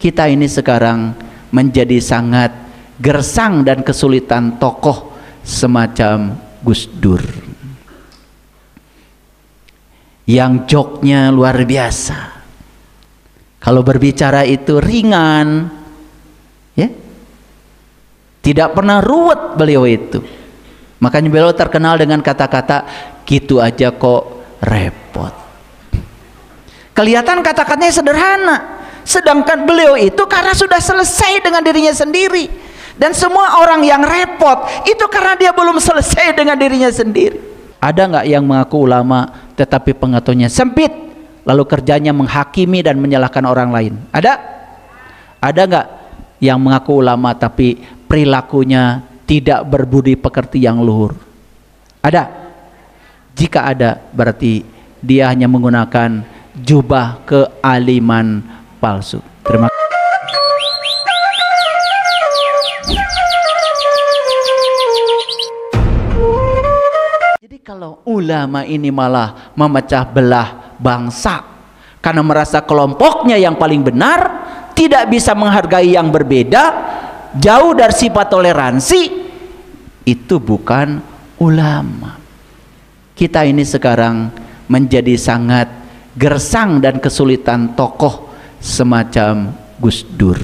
kita ini sekarang menjadi sangat gersang dan kesulitan tokoh semacam Gus Dur yang joknya luar biasa. Kalau berbicara itu ringan, ya, tidak pernah ruwet beliau itu. Makanya beliau terkenal dengan kata-kata gitu aja kok repot. Kelihatan kata-katanya sederhana, sedangkan beliau itu karena sudah selesai dengan dirinya sendiri. Dan semua orang yang repot itu karena dia belum selesai dengan dirinya sendiri. Ada nggak yang mengaku ulama tetapi pengetahuannya sempit, lalu kerjanya menghakimi dan menyalahkan orang lain? Ada? Ada nggak yang mengaku ulama tapi perilakunya tidak berbudi pekerti yang luhur? Ada? Jika ada, berarti dia hanya menggunakan jubah kealiman palsu. Terima kasih. Jadi kalau ulama ini malah memecah belah bangsa karena merasa kelompoknya yang paling benar, tidak bisa menghargai yang berbeda, jauh dari sifat toleransi, itu bukan ulama. Kita ini sekarang menjadi sangat gersang dan kesulitan tokoh semacam Gus Dur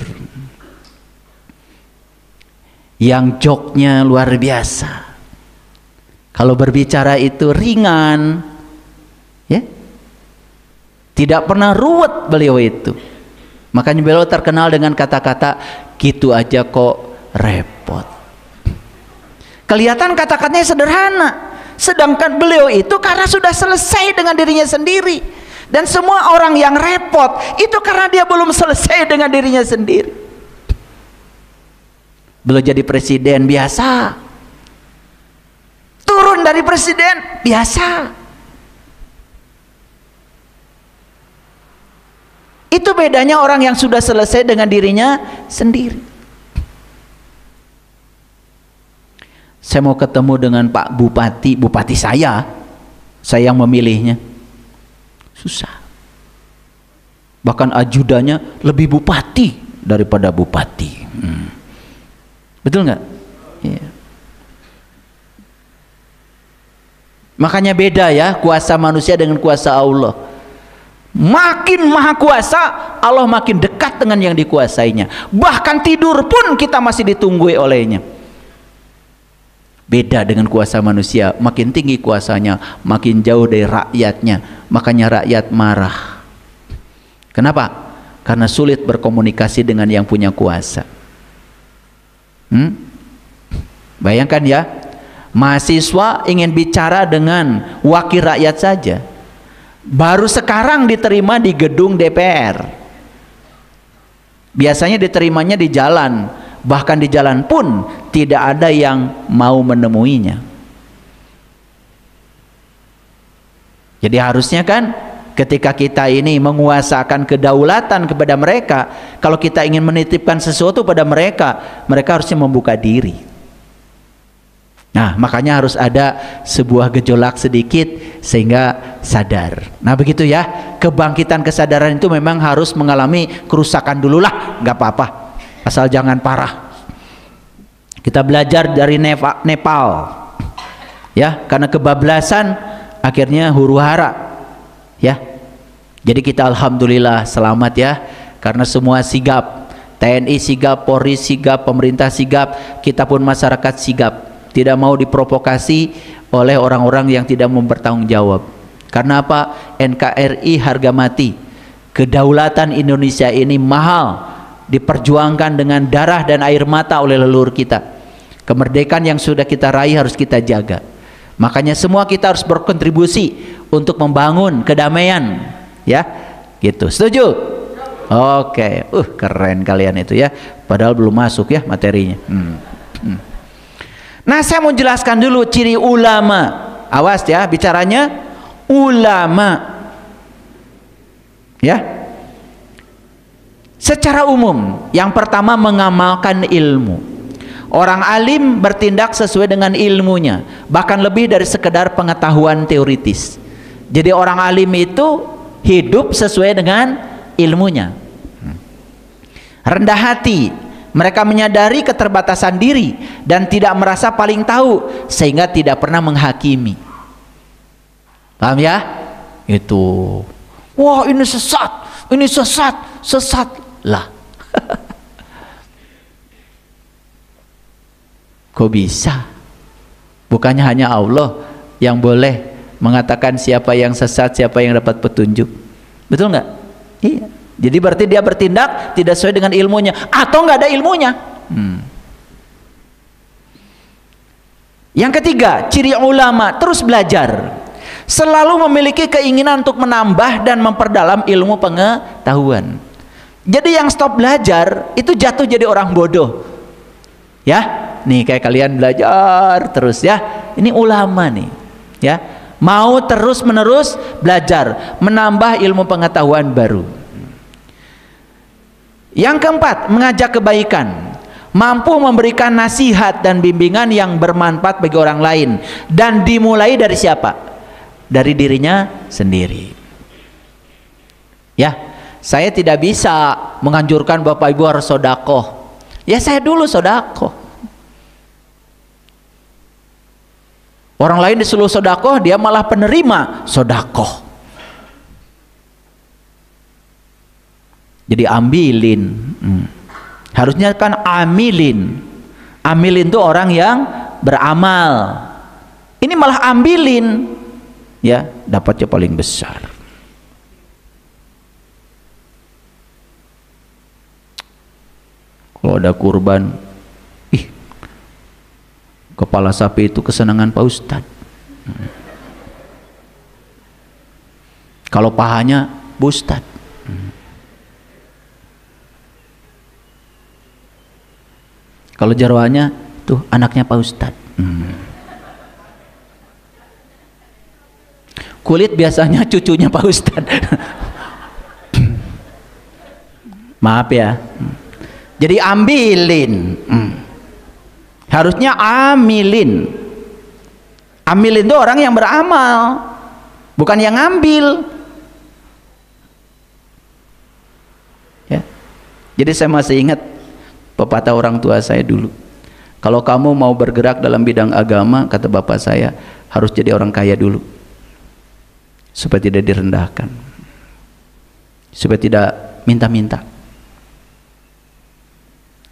yang joknya luar biasa. Kalau berbicara itu ringan, ya, tidak pernah ruwet beliau itu. Makanya beliau terkenal dengan kata-kata gitu aja kok repot. Kelihatan kata-katanya sederhana, sedangkan beliau itu karena sudah selesai dengan dirinya sendiri. Dan semua orang yang repot itu karena dia belum selesai dengan dirinya sendiri. Beliau jadi presiden biasa, turun dari presiden biasa. Itu bedanya orang yang sudah selesai dengan dirinya sendiri. Saya mau ketemu dengan Pak Bupati, bupati saya yang memilihnya. Susah. Bahkan ajudannya lebih bupati daripada bupati. Betul nggak? Ya. Makanya beda ya kuasa manusia dengan kuasa Allah. Makin maha kuasa, Allah makin dekat dengan yang dikuasainya. Bahkan tidur pun kita masih ditunggui olehnya. Beda dengan kuasa manusia, makin tinggi kuasanya, makin jauh dari rakyatnya. Makanya rakyat marah. Kenapa? Karena sulit berkomunikasi dengan yang punya kuasa. Bayangkan ya, mahasiswa ingin bicara dengan wakil rakyat saja, baru sekarang diterima di gedung DPR. Biasanya diterimanya di jalan, bahkan di jalan pun tidak ada yang mau menemuinya. Jadi harusnya kan ketika kita ini menguasakan kedaulatan kepada mereka, kalau kita ingin menitipkan sesuatu pada mereka, mereka harusnya membuka diri. Nah, makanya harus ada sebuah gejolak sedikit sehingga sadar. Nah, begitu ya, kebangkitan kesadaran itu memang harus mengalami kerusakan dulu lah, nggak apa-apa, asal jangan parah. Kita belajar dari Nepal, ya, karena kebablasan akhirnya huru-hara, ya. Jadi kita alhamdulillah selamat ya, karena semua sigap, TNI sigap, Polri sigap, pemerintah sigap, kita pun masyarakat sigap. Tidak mau diprovokasi oleh orang-orang yang tidak mau bertanggung jawab. Karena apa? NKRI harga mati. Kedaulatan Indonesia ini mahal, diperjuangkan dengan darah dan air mata oleh leluhur kita. Kemerdekaan yang sudah kita raih harus kita jaga. Makanya semua kita harus berkontribusi untuk membangun kedamaian, ya. Gitu. Setuju? Oke. Keren kalian itu ya. Padahal belum masuk ya materinya. Nah, saya mau jelaskan dulu ciri ulama. Awas ya, bicaranya ulama. Ya. Secara umum, yang pertama mengamalkan ilmu. Orang alim bertindak sesuai dengan ilmunya, bahkan lebih dari sekedar pengetahuan teoritis. Jadi orang alim itu hidup sesuai dengan ilmunya. rendah hati. Mereka menyadari keterbatasan diri dan tidak merasa paling tahu, sehingga tidak pernah menghakimi. Paham ya? Itu. Wah, ini sesat, ini sesat, sesat lah. Kok bisa? Bukannya hanya Allah yang boleh mengatakan siapa yang sesat, siapa yang dapat petunjuk. Betul nggak? Iya. Jadi berarti dia bertindak tidak sesuai dengan ilmunya, atau nggak ada ilmunya. Yang ketiga, ciri ulama terus belajar, selalu memiliki keinginan untuk menambah dan memperdalam ilmu pengetahuan. Jadi yang stop belajar itu jatuh jadi orang bodoh. Ya, nih kayak kalian belajar terus ya. Ini ulama nih, ya. Mau terus menerus belajar, menambah ilmu pengetahuan baru. Yang keempat, mengajak kebaikan, mampu memberikan nasihat dan bimbingan yang bermanfaat bagi orang lain, dan dimulai dari siapa? Dari dirinya sendiri. Ya, saya tidak bisa menganjurkan Bapak Ibu harus sedekah. Ya, saya dulu sedekah. Orang lain disuruh sedekah, dia malah penerima sedekah. Jadi ambilin. Harusnya kan amilin. Amilin itu orang yang beramal. Ini malah ambilin. Ya, dapatnya paling besar. Kalau ada kurban, kepala sapi itu kesenangan Pak Ustadz. Kalau pahanya Bu Ustadz. Kalau jarwanya tuh anaknya Pak Ustadz. Kulit biasanya cucunya Pak Ustadz. Maaf ya. Jadi ambilin. Harusnya amilin. Amilin itu orang yang beramal, bukan yang ngambil. Ya. Jadi saya masih ingat pepatah orang tua saya dulu. Kalau kamu mau bergerak dalam bidang agama, kata bapak saya, harus jadi orang kaya dulu, supaya tidak direndahkan, supaya tidak minta-minta.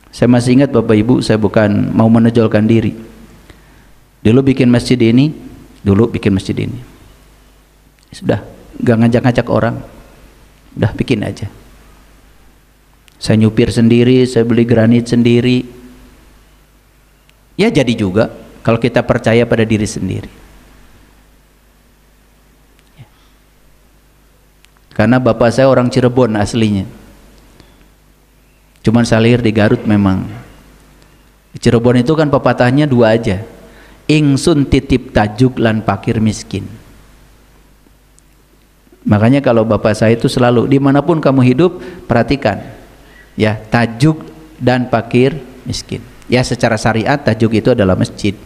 Saya masih ingat Bapak Ibu, saya bukan mau menonjolkan diri. Dulu bikin masjid ini, sudah gak ngajak-ngajak orang, udah bikin aja. Saya nyupir sendiri, saya beli granit sendiri. Ya jadi juga kalau kita percaya pada diri sendiri. Karena bapak saya orang Cirebon aslinya. Cuman saya lahir di Garut memang. Di Cirebon itu kan pepatahnya dua aja. Ingsun titip tajuk lan pakir miskin. Makanya kalau bapak saya itu selalu, dimanapun kamu hidup, perhatikan. Ya, tajuk dan pakir miskin. Ya, secara syariat tajuk itu adalah masjid.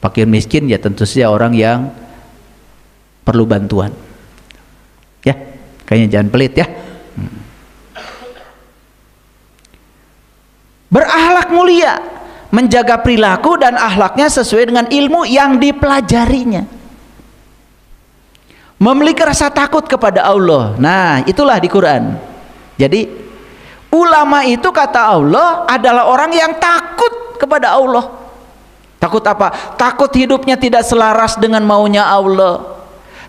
Pakir miskin ya tentu saja orang yang perlu bantuan. Ya, kayaknya jangan pelit ya. Berakhlak mulia, menjaga perilaku dan akhlaknya sesuai dengan ilmu yang dipelajarinya. Memiliki rasa takut kepada Allah. Nah, itulah di Quran. Jadi ulama itu kata Allah adalah orang yang takut kepada Allah. Takut apa? Takut hidupnya tidak selaras dengan maunya Allah.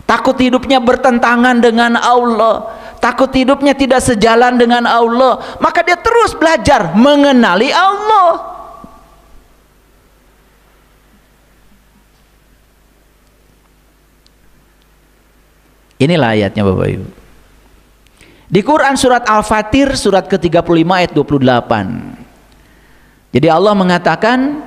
Takut hidupnya bertentangan dengan Allah. Takut hidupnya tidak sejalan dengan Allah, maka dia terus belajar mengenali Allah. Inilah ayatnya Bapak Ibu. Di Quran surat Al-Fatir surat ke-35 ayat 28. Jadi Allah mengatakan,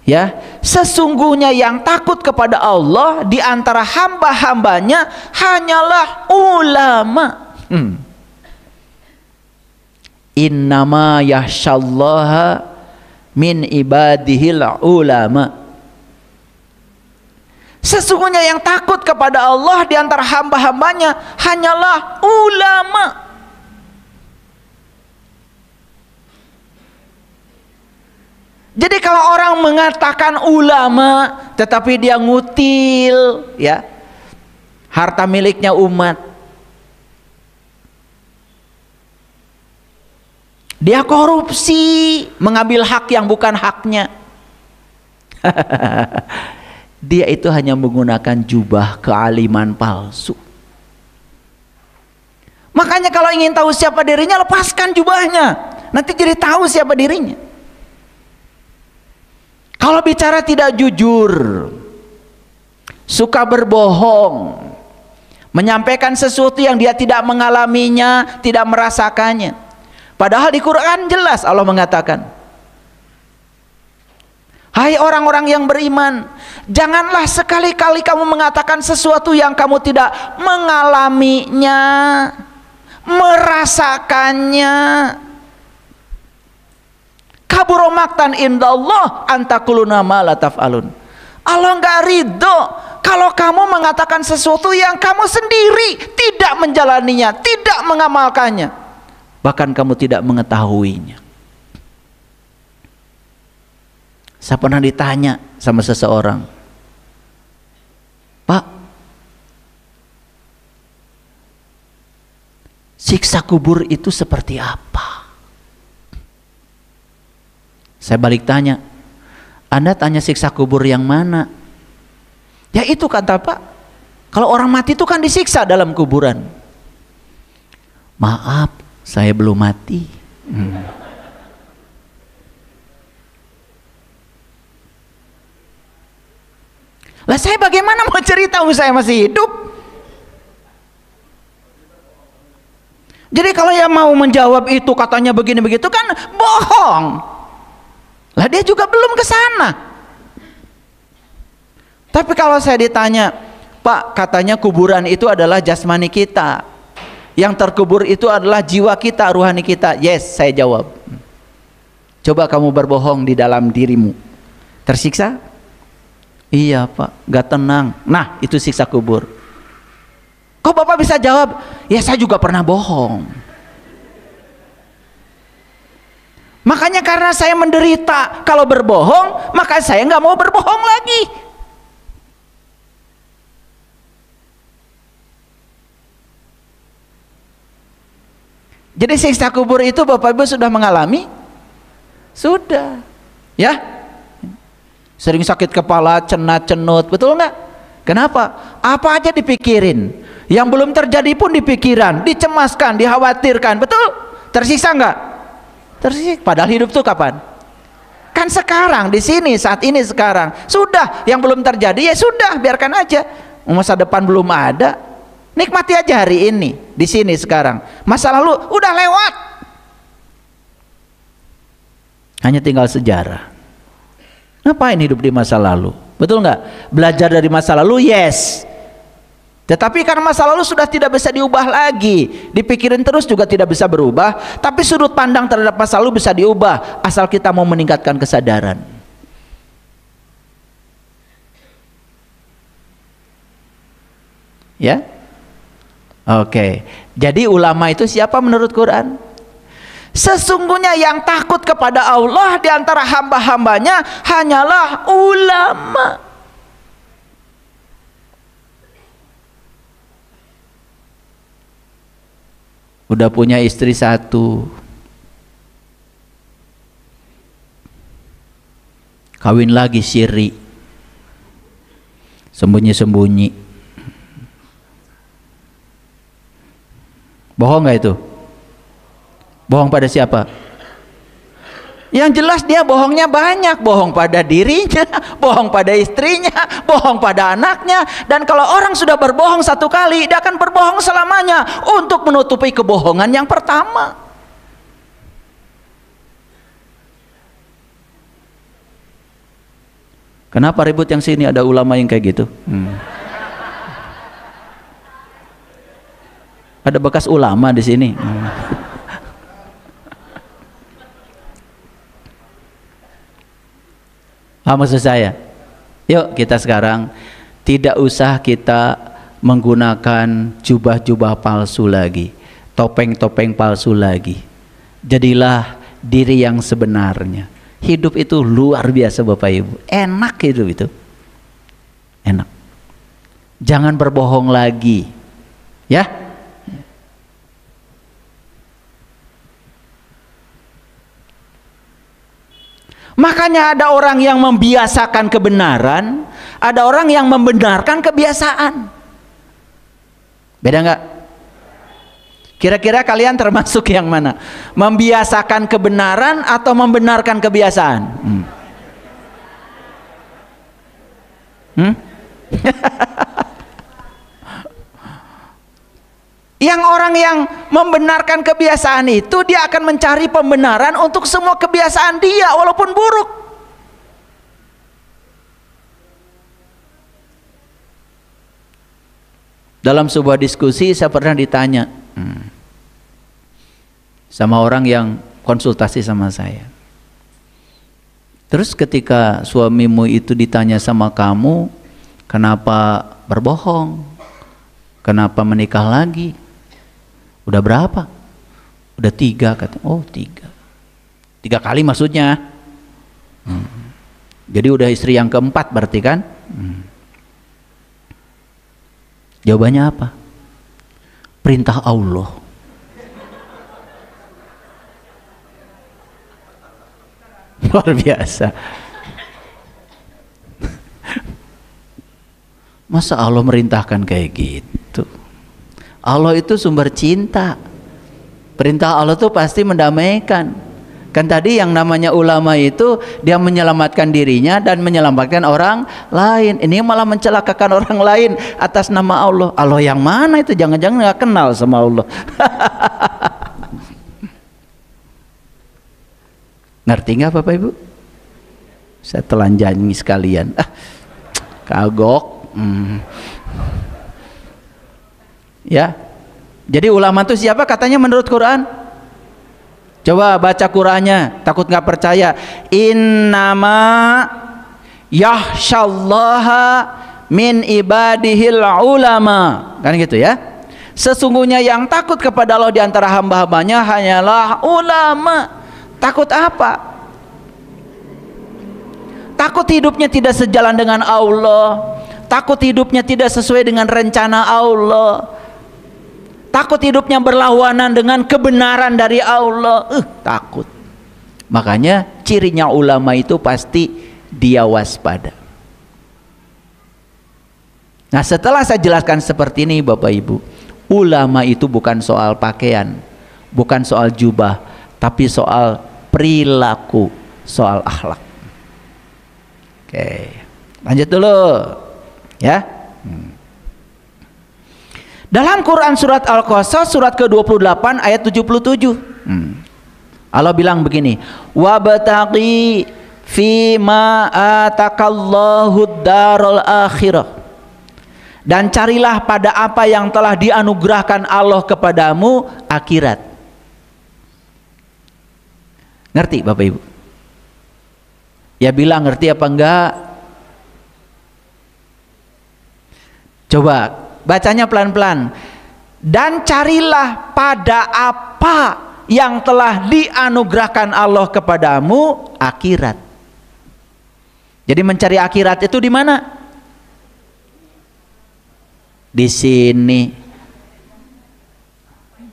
ya, sesungguhnya yang takut kepada Allah di antara hamba-hambanya hanyalah ulama. Innama yahsyallaha min ibadihil ulama. Sesungguhnya yang takut kepada Allah di antara hamba-hambanya hanyalah ulama. Jadi kalau orang mengatakan ulama tetapi dia ngutil ya harta miliknya umat, dia korupsi, mengambil hak yang bukan haknya, dia itu hanya menggunakan jubah kealiman palsu. Makanya kalau ingin tahu siapa dirinya, lepaskan jubahnya, nanti jadi tahu siapa dirinya. Kalau bicara tidak jujur, suka berbohong, menyampaikan sesuatu yang dia tidak mengalaminya, tidak merasakannya. Padahal di Quran jelas Allah mengatakan, hai orang-orang yang beriman, janganlah sekali-kali kamu mengatakan sesuatu yang kamu tidak mengalaminya, merasakannya. Kabura maktan indallah antakuluna ma la taf'alun. Allah enggak ridho kalau kamu mengatakan sesuatu yang kamu sendiri tidak menjalaninya, tidak mengamalkannya, bahkan kamu tidak mengetahuinya. Saya pernah ditanya sama seseorang, Pak, siksa kubur itu seperti apa? Saya balik tanya, Anda tanya siksa kubur yang mana? Ya itu kata Pak, kalau orang mati itu kan disiksa dalam kuburan. Maaf, saya belum mati. Lah saya bagaimana mau cerita saya masih hidup? Jadi kalau yang mau menjawab itu katanya begini begitu kan bohong. Lah dia juga belum ke sana. Tapi kalau saya ditanya, Pak, katanya kuburan itu adalah jasmani kita, yang terkubur itu adalah jiwa kita, ruhani kita. Yes, saya jawab. Coba kamu berbohong di dalam dirimu, tersiksa? Iya Pak, gak tenang. Nah itu siksa kubur. Kok Bapak bisa jawab? Ya saya juga pernah bohong. Makanya karena saya menderita kalau berbohong, maka saya nggak mau berbohong lagi. Jadi siksa kubur itu Bapak Ibu sudah mengalami? Sudah. Ya? Sering sakit kepala, cenat-cenut, betul nggak? Kenapa? Apa aja dipikirin. Yang belum terjadi pun dipikiran, dicemaskan, dikhawatirkan, betul? Tersiksa nggak? Tersiksa. Padahal hidup tuh kapan? Kan sekarang, di sini, saat ini, sekarang. Sudah, yang belum terjadi ya sudah, biarkan aja. Masa depan belum ada. Nikmati aja hari ini, di sini sekarang. Masa lalu udah lewat. Hanya tinggal sejarah. Ngapain hidup di masa lalu? Betul nggak? Belajar dari masa lalu, yes. Tetapi karena masa lalu sudah tidak bisa diubah lagi, dipikirin terus juga tidak bisa berubah. Tapi sudut pandang terhadap masa lalu bisa diubah, asal kita mau meningkatkan kesadaran. Ya, oke. Jadi ulama itu siapa menurut Quran? Sesungguhnya yang takut kepada Allah di antara hamba-hambanya hanyalah ulama. Udah punya istri satu, kawin lagi siri, sembunyi-sembunyi. Bohong nggak itu? Bohong pada siapa? Yang jelas dia bohongnya banyak, bohong pada dirinya, bohong pada istrinya, bohong pada anaknya. Dan kalau orang sudah berbohong satu kali, dia akan berbohong selamanya untuk menutupi kebohongan yang pertama. Kenapa ribut yang sini ada ulama yang kayak gitu? Ada bekas ulama di sini. Maksud saya, yuk kita sekarang tidak usah kita menggunakan jubah-jubah palsu lagi, topeng-topeng palsu lagi. Jadilah diri yang sebenarnya. Hidup itu luar biasa Bapak Ibu. Enak hidup itu. Enak. Jangan berbohong lagi. Ya. Makanya ada orang yang membiasakan kebenaran, ada orang yang membenarkan kebiasaan. Beda nggak? Kira-kira kalian termasuk yang mana? Membiasakan kebenaran atau membenarkan kebiasaan? Yang orang yang membenarkan kebiasaan itu, dia akan mencari pembenaran untuk semua kebiasaan dia walaupun buruk. Dalam sebuah diskusi saya pernah ditanya sama orang yang konsultasi sama saya. Terus ketika suamimu itu ditanya sama kamu, kenapa berbohong? Kenapa menikah lagi? Udah berapa? Udah 3 kata. Oh 3 kali maksudnya. Jadi udah istri yang keempat berarti kan? Jawabannya apa? Perintah Allah. Luar biasa. Masa Allah merintahkan kayak gitu? Allah itu sumber cinta. Perintah Allah itu pasti mendamaikan. Kan tadi yang namanya ulama itu dia menyelamatkan dirinya dan menyelamatkan orang lain. Ini malah mencelakakan orang lain atas nama Allah. Allah yang mana itu? Jangan-jangan nggak kenal sama Allah. Ngerti nggak Bapak Ibu? Saya telanjangi sekalian. Kagok. Ya. Jadi ulama itu siapa katanya menurut Quran? Coba baca Qurannya, takut nggak percaya. Innama yahsyallaha min ibadihil ulama. Kan gitu ya. Sesungguhnya yang takut kepada Allah di antara hamba-hambanya hanyalah ulama. Takut apa? Takut hidupnya tidak sejalan dengan Allah. Takut hidupnya tidak sesuai dengan rencana Allah. Takut hidupnya berlawanan dengan kebenaran dari Allah. Takut. Makanya cirinya ulama itu pasti dia waspada. Nah, setelah saya jelaskan seperti ini Bapak Ibu, ulama itu bukan soal pakaian, bukan soal jubah, tapi soal perilaku, soal akhlak. Oke, lanjut dulu ya. Dalam Quran surat Al-Qasas surat ke-28 ayat 77 Allah bilang begini, wabtaghi fima atakallahu darul akhirah, dan carilah pada apa yang telah dianugerahkan Allah kepadamu akhirat. Ngerti Bapak Ibu? Ya bilang ngerti apa enggak? Coba bacanya pelan-pelan. Dan carilah pada apa yang telah dianugerahkan Allah kepadamu akhirat. Jadi mencari akhirat itu di mana? Di sini.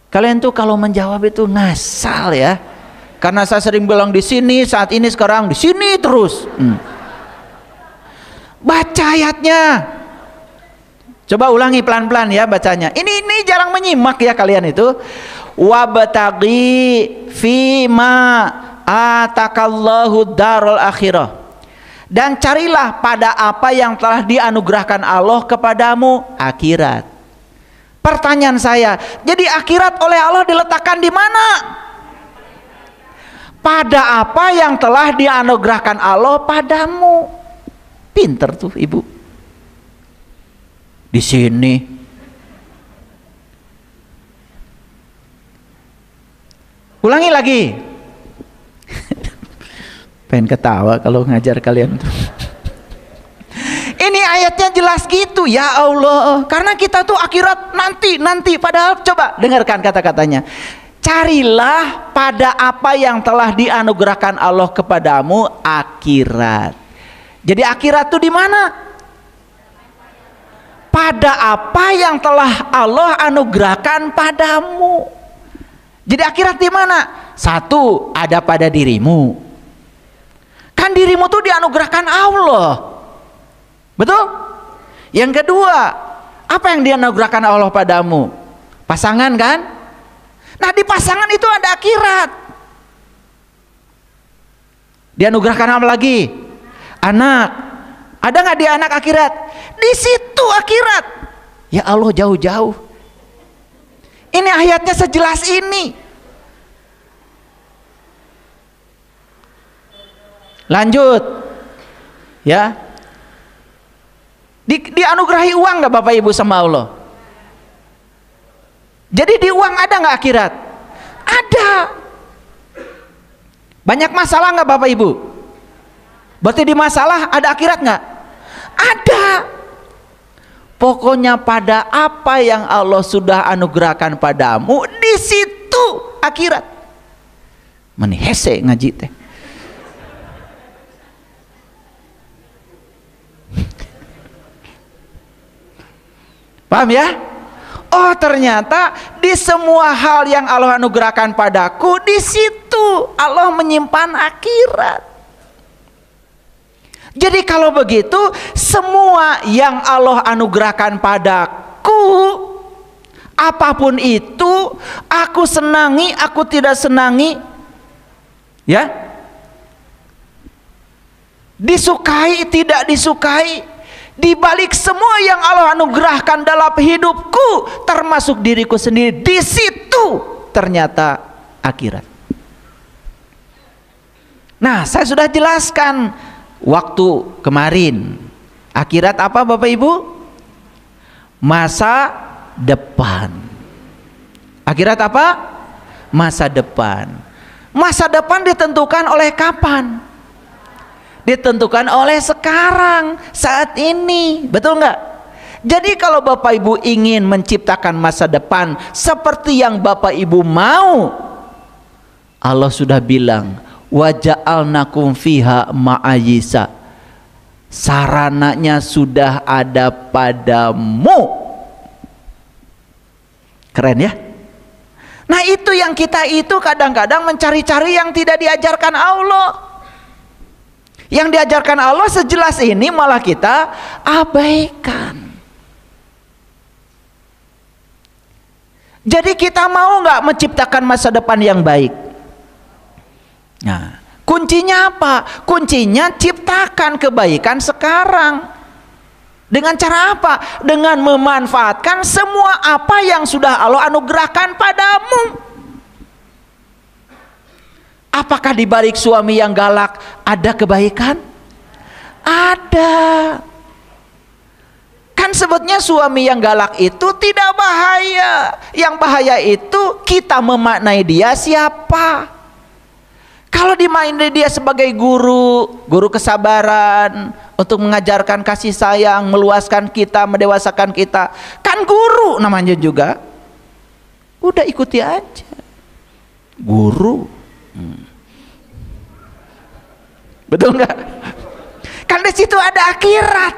Kalian tuh kalau menjawab itu ngasal ya. Karena saya sering bilang di sini, saat ini, sekarang di sini terus. Baca ayatnya. Coba ulangi pelan-pelan ya bacanya. Ini jarang menyimak ya kalian itu. Wabtaghi fima atakallahu darul akhirah. Dan carilah pada apa yang telah dianugerahkan Allah kepadamu akhirat. Pertanyaan saya, jadi akhirat oleh Allah diletakkan di mana? Pada apa yang telah dianugerahkan Allah padamu. Pinter tuh ibu. Di sini. Ulangi lagi. Pengen ketawa kalau ngajar kalian tuh. Ini ayatnya jelas gitu ya Allah. Karena kita tuh akhirat nanti. Padahal coba dengarkan kata-katanya. carilah pada apa yang telah dianugerahkan Allah kepadamu, akhirat. Jadi akhirat itu di mana? Pada apa yang telah Allah anugerahkan padamu. Jadi akhirat di mana? Satu, ada pada dirimu. Kan dirimu tuh dianugerahkan Allah. Betul? Yang kedua, apa yang dianugerahkan Allah padamu? Pasangan kan? Nah, di pasangan itu ada akhirat. Dianugerahkan apa lagi? Anak. Ada nggak di anak akhirat? Di situ akhirat. Ya Allah, jauh-jauh. Ini ayatnya sejelas ini. Lanjut. Ya. Dianugerahi uang nggak Bapak Ibu sama Allah? Jadi di uang ada nggak akhirat? Ada. Banyak masalah nggak Bapak Ibu? Berarti di masalah ada akhirat nggak? Ada. Pokoknya pada apa yang Allah sudah anugerahkan padamu, di situ akhirat. Meni hese ngaji teh. Paham ya? Oh, ternyata di semua hal yang Allah anugerahkan padaku, di situ Allah menyimpan akhirat. Jadi kalau begitu, semua yang Allah anugerahkan padaku, apapun itu, aku senangi, aku tidak senangi, ya, disukai, tidak disukai, di balik semua yang Allah anugerahkan dalam hidupku, termasuk diriku sendiri, di situ ternyata akhirat. Nah, saya sudah jelaskan waktu kemarin. Akhirat apa Bapak Ibu? Masa depan. Akhirat apa? Masa depan. Masa depan ditentukan oleh kapan? Ditentukan oleh sekarang, saat ini. Betul nggak? Jadi kalau Bapak Ibu ingin menciptakan masa depan seperti yang Bapak Ibu mau, Allah sudah bilang, wa ja'alnakum fiha ma'ayisa, sarananya sudah ada padamu. Keren ya? Nah, itu yang kita itu kadang-kadang mencari-cari yang tidak diajarkan Allah. Yang diajarkan Allah sejelas ini malah kita abaikan. Jadi kita mau nggak menciptakan masa depan yang baik? Nah, kuncinya apa? Kuncinya ciptakan kebaikan sekarang. Dengan cara apa? Dengan memanfaatkan semua apa yang sudah Allah anugerahkan padamu. Apakah di balik suami yang galak ada kebaikan? Ada. Kan sebetulnya suami yang galak itu tidak bahaya. Yang bahaya itu kita memaknai dia siapa. Kalau dimainkan dia sebagai guru, guru kesabaran, untuk mengajarkan kasih sayang, meluaskan kita, mendewasakan kita, kan guru namanya juga. Udah ikuti aja, guru. Betul nggak? Kan di situ ada akhirat.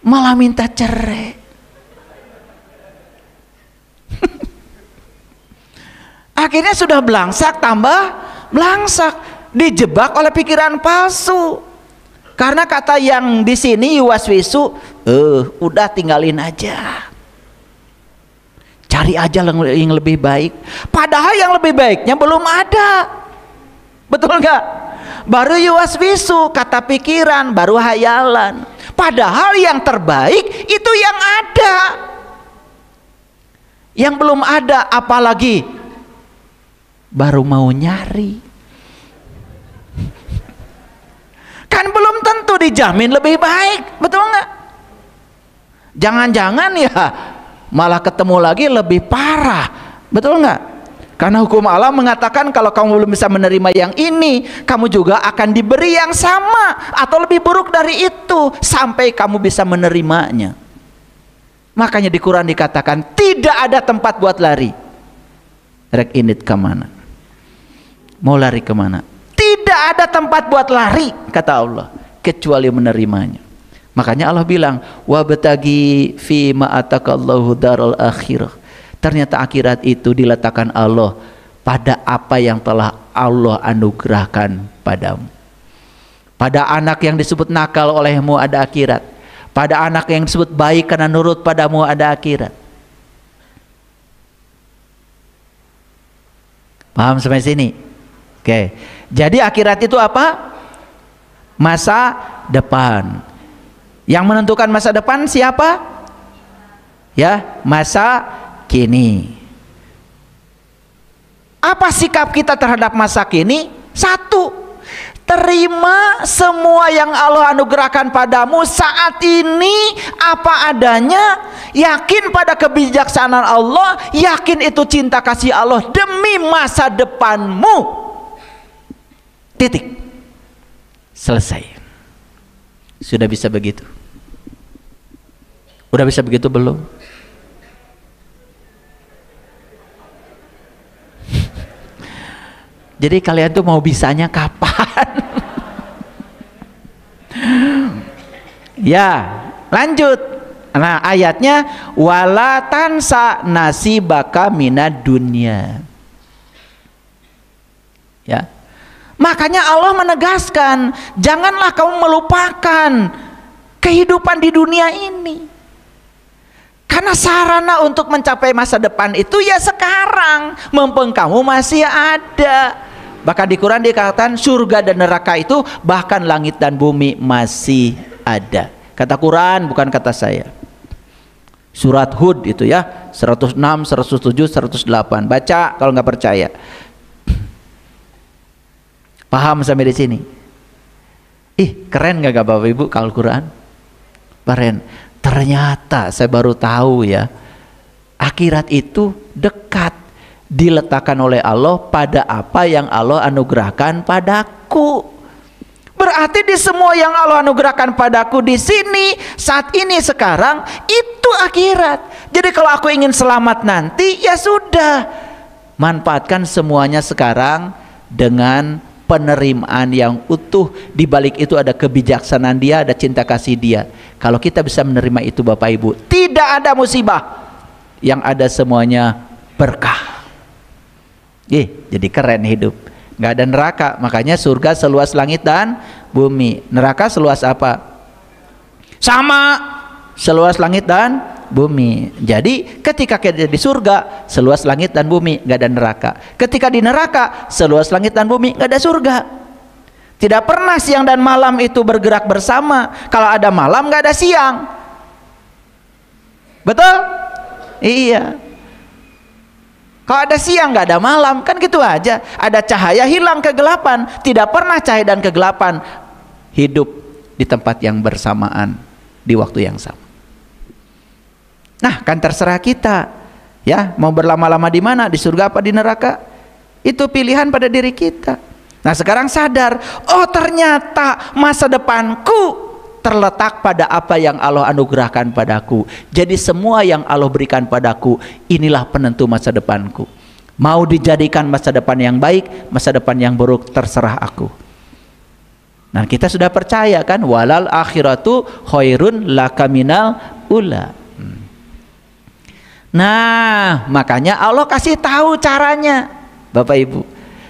Malah minta cerai. Akhirnya sudah belangsak tambah belangsak, dijebak oleh pikiran palsu. Karena kata yang di sini yuwaswisu, udah tinggalin aja. Cari aja yang lebih baik. Padahal yang lebih baiknya belum ada. Betul nggak? Baru yuwaswisu, kata pikiran, baru hayalan. Padahal yang terbaik itu yang ada. Yang belum ada apalagi baru mau nyari. Kan belum tentu dijamin lebih baik, betul nggak? Jangan-jangan ya malah ketemu lagi lebih parah, betul nggak? Karena hukum Allah mengatakan kalau kamu belum bisa menerima yang ini, kamu juga akan diberi yang sama atau lebih buruk dari itu sampai kamu bisa menerimanya. Makanya di Quran dikatakan tidak ada tempat buat lari. Rek init kemana? Mau lari kemana? Tidak ada tempat buat lari, kata Allah, kecuali menerimanya. Makanya Allah bilang, wabtagi fi ma atakallahu daral akhirah. Ternyata akhirat itu diletakkan Allah pada apa yang telah Allah anugerahkan padamu. Pada anak yang disebut nakal olehmu ada akhirat. Pada anak yang disebut baik karena nurut padamu ada akhirat. Paham sampai sini? Oke. Jadi akhirat itu apa? Masa depan. Yang menentukan masa depan siapa? Ya, masa kini. Apa sikap kita terhadap masa kini? Satu, terima semua yang Allah anugerahkan padamu saat ini apa adanya, yakin pada kebijaksanaan Allah, yakin itu cinta kasih Allah demi masa depanmu. Titik. Selesai. Sudah bisa begitu? Udah bisa begitu belum? Jadi kalian tuh mau bisanya kapan? Ya, lanjut. Nah, ayatnya wala tansa nasibaka minad dunya. Ya. Makanya Allah menegaskan, janganlah kamu melupakan kehidupan di dunia ini. Karena sarana untuk mencapai masa depan itu ya sekarang, mumpung kamu masih ada. Bahkan di Quran dikatakan surga dan neraka itu bahkan langit dan bumi masih ada. Kata Quran, bukan kata saya. Surat Hud itu ya, 106, 107, 108. Baca kalau nggak percaya. Paham sampai di sini? Ih, keren nggak Bapak Ibu kalau Quran? Keren. Ternyata saya baru tahu ya, akhirat itu dekat, diletakkan oleh Allah pada apa yang Allah anugerahkan padaku. Berarti di semua yang Allah anugerahkan padaku di sini, saat ini, sekarang, itu akhirat. Jadi kalau aku ingin selamat nanti, ya sudah, manfaatkan semuanya sekarang dengan penerimaan yang utuh. Di balik itu ada kebijaksanaan Dia, ada cinta kasih Dia. Kalau kita bisa menerima itu Bapak Ibu, tidak ada musibah, yang ada semuanya berkah. Jadi keren hidup, nggak ada neraka. Makanya surga seluas langit dan bumi. Neraka seluas apa? Sama, seluas langit dan bumi. Jadi ketika kita di surga seluas langit dan bumi, nggak ada neraka. Ketika di neraka seluas langit dan bumi, nggak ada surga. Tidak pernah siang dan malam itu bergerak bersama. Kalau ada malam nggak ada siang. Betul? Iya. Kalau ada siang nggak ada malam, kan gitu aja. Ada cahaya, hilang kegelapan. Tidak pernah cahaya dan kegelapan hidup di tempat yang bersamaan di waktu yang sama. Nah, kan terserah kita, ya, mau berlama-lama di mana, di surga apa di neraka? Itu pilihan pada diri kita. Nah, sekarang sadar, oh ternyata masa depanku terletak pada apa yang Allah anugerahkan padaku. Jadi semua yang Allah berikan padaku, inilah penentu masa depanku. Mau dijadikan masa depan yang baik, masa depan yang buruk, terserah aku. Nah, kita sudah percaya kan, walal akhiratu khairun laka minal ula. Nah, makanya Allah kasih tahu caranya, Bapak Ibu.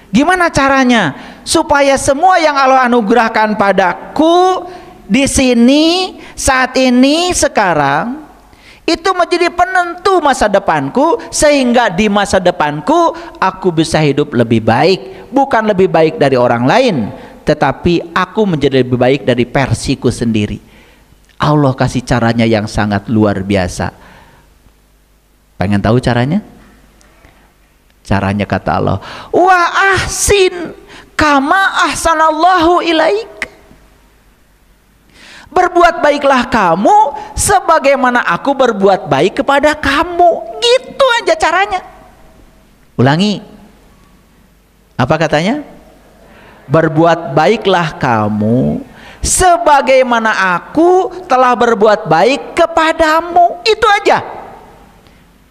Gimana caranya? Supaya semua yang Allah anugerahkan padaku di sini, saat ini, sekarang, itu menjadi penentu masa depanku, sehingga di masa depanku aku bisa hidup lebih baik. Bukan lebih baik dari orang lain, tetapi aku menjadi lebih baik dari versiku sendiri. Allah kasih caranya yang sangat luar biasa. Pengen tahu caranya? Caranya kata Allah, wa ahsin kama ahsanallahu ilaik. Berbuat baiklah kamu sebagaimana aku berbuat baik kepada kamu. Gitu aja caranya. Ulangi. Apa katanya? Berbuat baiklah kamu sebagaimana aku telah berbuat baik kepadamu. Itu aja.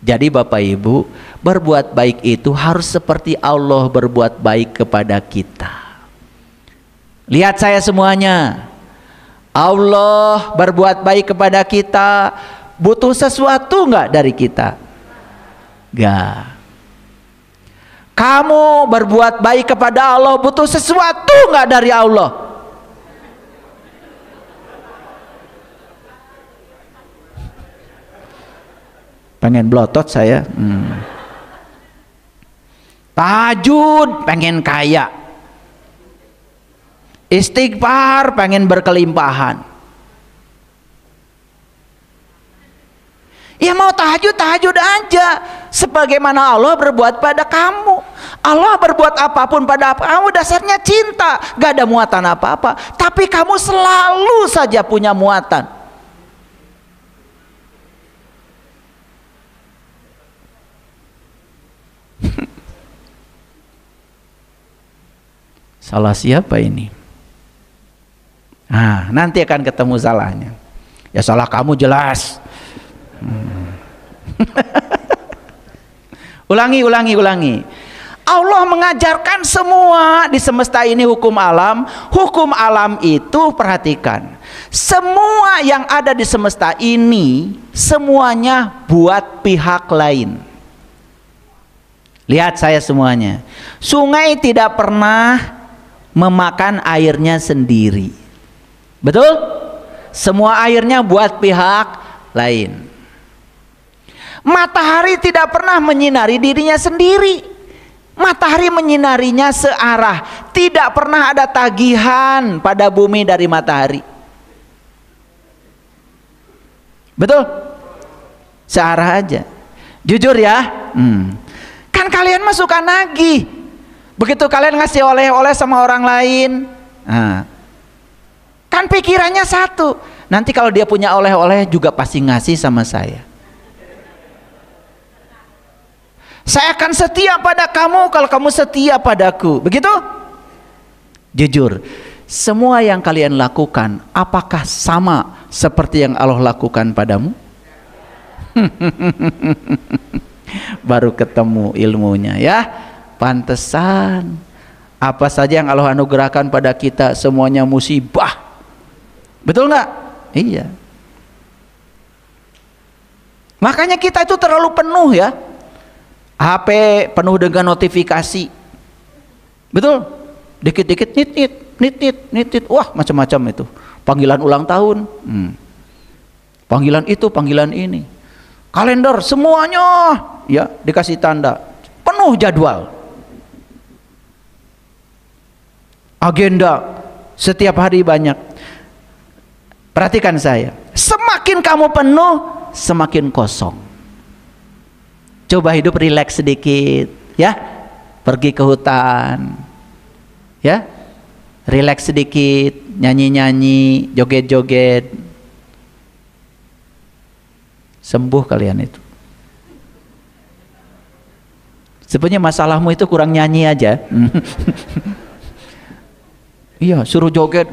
Jadi Bapak Ibu, berbuat baik itu harus seperti Allah berbuat baik kepada kita. Lihat saya semuanya, Allah berbuat baik kepada kita, butuh sesuatu nggak dari kita? Nggak. Kamu berbuat baik kepada Allah, butuh sesuatu nggak dari Allah? Pengen blotot saya. Tahajud pengen kaya, istighfar pengen berkelimpahan. Ya mau tahajud aja, sebagaimana Allah berbuat pada kamu. Allah berbuat apapun pada kamu dasarnya cinta, gak ada muatan apa-apa, tapi kamu selalu saja punya muatan. Salah siapa ini? Nah, nanti akan ketemu salahnya. Ya salah kamu jelas. Ulangi. Allah mengajarkan semua di semesta ini hukum alam. Hukum alam itu, perhatikan, semua yang ada di semesta ini semuanya buat pihak lain. Lihat saya semuanya. Sungai tidak pernah memakan airnya sendiri. Betul? Semua airnya buat pihak lain. Matahari tidak pernah menyinari dirinya sendiri. Matahari menyinarinya searah. Tidak pernah ada tagihan pada bumi dari matahari. Betul? Searah aja. Jujur ya. Kan kalian mah suka nagih. Begitu kalian ngasih oleh-oleh sama orang lain, kan pikirannya satu, nanti kalau dia punya oleh-oleh juga pasti ngasih sama saya. Saya akan setia pada kamu kalau kamu setia padaku. Begitu? Jujur, semua yang kalian lakukan apakah sama seperti yang Allah lakukan padamu? Baru ketemu ilmunya ya. Pantesan apa saja yang Allah anugerahkan pada kita semuanya musibah. Betul nggak? Iya. Makanya kita itu terlalu penuh ya. HP penuh dengan notifikasi. Betul? Dikit-dikit nit. Wah, macam-macam itu. Panggilan ulang tahun. Panggilan itu, panggilan ini. Kalender semuanya ya dikasih tanda. Penuh jadwal. Agenda setiap hari banyak. Perhatikan saya, semakin kamu penuh, semakin kosong. Coba hidup rileks sedikit, ya. Pergi ke hutan, ya. Rileks sedikit, nyanyi-nyanyi, joget-joget. Sembuh kalian itu. Sebenarnya masalahmu itu kurang nyanyi aja. Iya, suruh joget,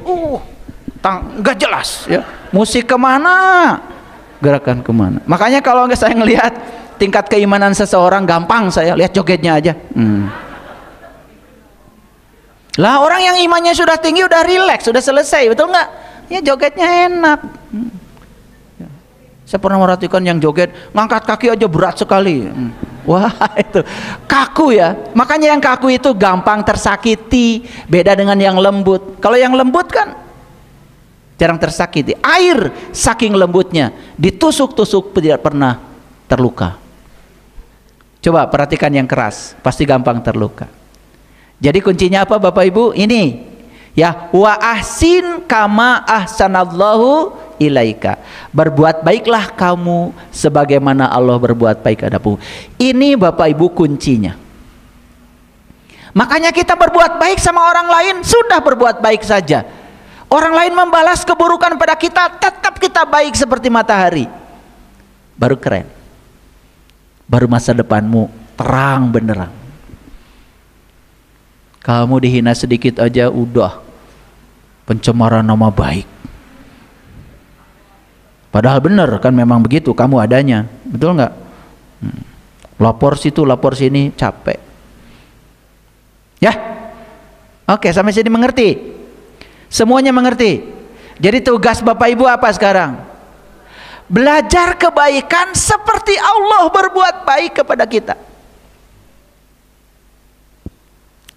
nggak jelas ya. Musik kemana, gerakan kemana. Makanya kalau nggak saya ngelihat tingkat keimanan seseorang, gampang saya lihat jogetnya aja. Lah orang yang imannya sudah tinggi, udah rileks, sudah selesai, betul nggak? Ya jogetnya enak. Saya pernah merhatikan yang joget ngangkat kaki aja berat sekali. Wah itu kaku ya. Makanya yang kaku itu gampang tersakiti. Beda dengan yang lembut. Kalau yang lembut kan jarang tersakiti. Air saking lembutnya, ditusuk-tusuk tidak pernah terluka. Coba perhatikan yang keras, pasti gampang terluka. Jadi kuncinya apa Bapak Ibu? Ini ya, wa ahsin kama ahsanallahu ilaika. Berbuat baiklah kamu sebagaimana Allah berbuat baik padamu. Ini Bapak Ibu kuncinya. Makanya kita berbuat baik sama orang lain, sudah berbuat baik saja. Orang lain membalas keburukan pada kita, tetap kita baik seperti matahari. Baru keren. Baru masa depanmu terang benderang. Kamu dihina sedikit aja udah pencemaran nama baik. Padahal benar kan memang begitu kamu adanya, betul nggak? Lapor situ, lapor sini, capek. Ya? Oke, sampai sini mengerti? Semuanya mengerti? Jadi tugas Bapak Ibu apa sekarang? Belajar kebaikan seperti Allah berbuat baik kepada kita.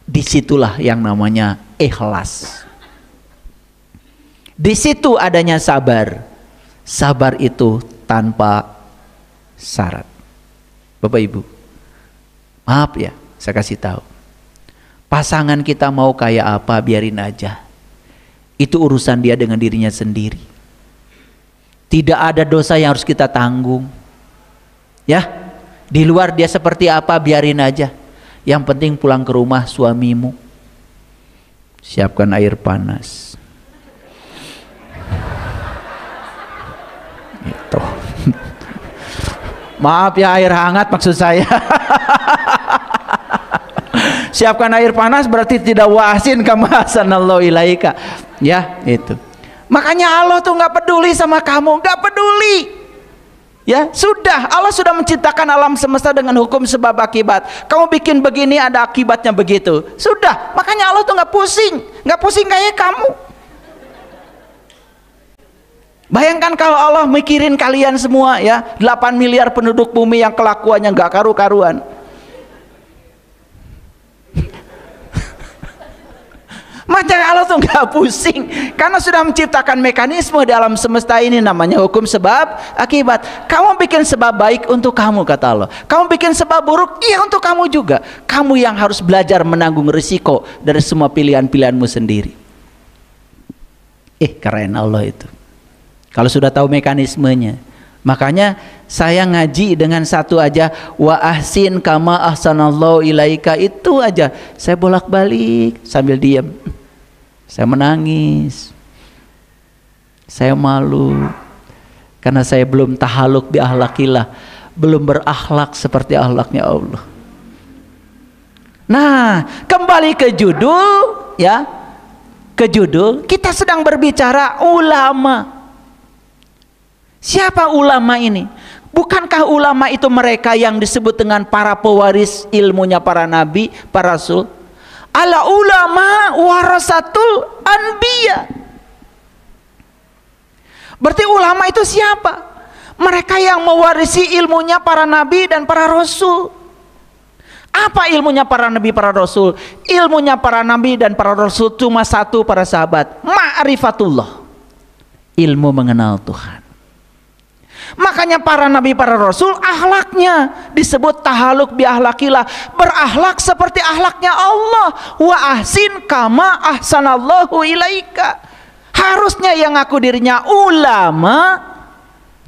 Disitulah yang namanya ikhlas. Di situ adanya sabar. Sabar itu tanpa syarat. Bapak Ibu, maaf ya, saya kasih tahu. Pasangan kita mau kayak apa, biarin aja. Itu urusan dia dengan dirinya sendiri. Tidak ada dosa yang harus kita tanggung. Ya, di luar dia seperti apa, biarin aja. Yang penting pulang ke rumah suamimu, siapkan air panas. Itu. Maaf ya, air hangat maksud saya. Siapkan air panas berarti tidak wasin kama hasanallahu ilaika. Ya, itu. Makanya Allah tuh nggak peduli sama kamu, nggak peduli. Ya, sudah, Allah sudah menciptakan alam semesta dengan hukum sebab akibat. Kamu bikin begini ada akibatnya begitu. Sudah, makanya Allah tuh nggak pusing kayak kamu. Bayangkan kalau Allah mikirin kalian semua ya, 8 miliar penduduk bumi yang kelakuannya nggak karu-karuan. Maka Allah tuh nggak pusing karena sudah menciptakan mekanisme di alam semesta ini namanya hukum sebab akibat. Kamu bikin sebab baik untuk kamu kata Allah. Kamu bikin sebab buruk iya untuk kamu juga. Kamu yang harus belajar menanggung risiko dari semua pilihan-pilihanmu sendiri. Keren Allah itu. Kalau sudah tahu mekanismenya. Makanya saya ngaji dengan satu aja, wa ahsin kama ahsanallahu ilaika, itu aja saya bolak-balik sambil diam. Saya menangis, saya malu karena saya belum tahaluk bi ahlakillah, belum berakhlak seperti akhlaknya Allah. Nah, kembali ke judul ya, ke judul kita sedang berbicara ulama. Siapa ulama ini? Bukankah ulama itu mereka yang disebut dengan para pewaris ilmunya para nabi, para rasul? Ala ulama warasatul anbiya. Berarti ulama itu siapa? Mereka yang mewarisi ilmunya para nabi dan para rasul. Apa ilmunya para nabi, para rasul? Ilmunya para nabi dan para rasul cuma satu, para sahabat, ma'rifatullah, ilmu mengenal Tuhan. Makanya para nabi, para rasul akhlaknya disebut tahaluk bi ahlakillah, berakhlak seperti akhlaknya Allah. Wa ahsin kama ahsanallahu ilaika. Harusnya yang ngaku dirinya ulama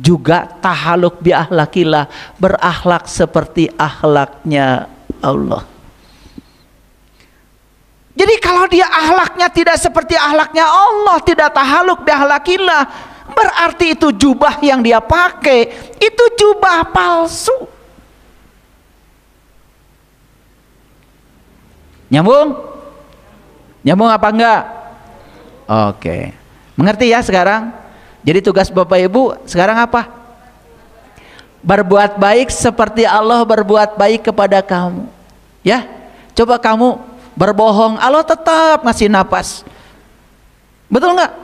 juga tahaluk bi ahlakillah, berakhlak seperti akhlaknya Allah. Jadi kalau dia akhlaknya tidak seperti akhlaknya Allah, tidak tahaluk bi ahlakillah, berarti itu jubah yang dia pakai itu jubah palsu. Nyambung? Nyambung apa enggak? Oke. Mengerti ya sekarang? Jadi tugas Bapak Ibu sekarang apa? Berbuat baik seperti Allah berbuat baik kepada kamu. Ya? Coba kamu berbohong, Allah tetap ngasih napas. Betul enggak?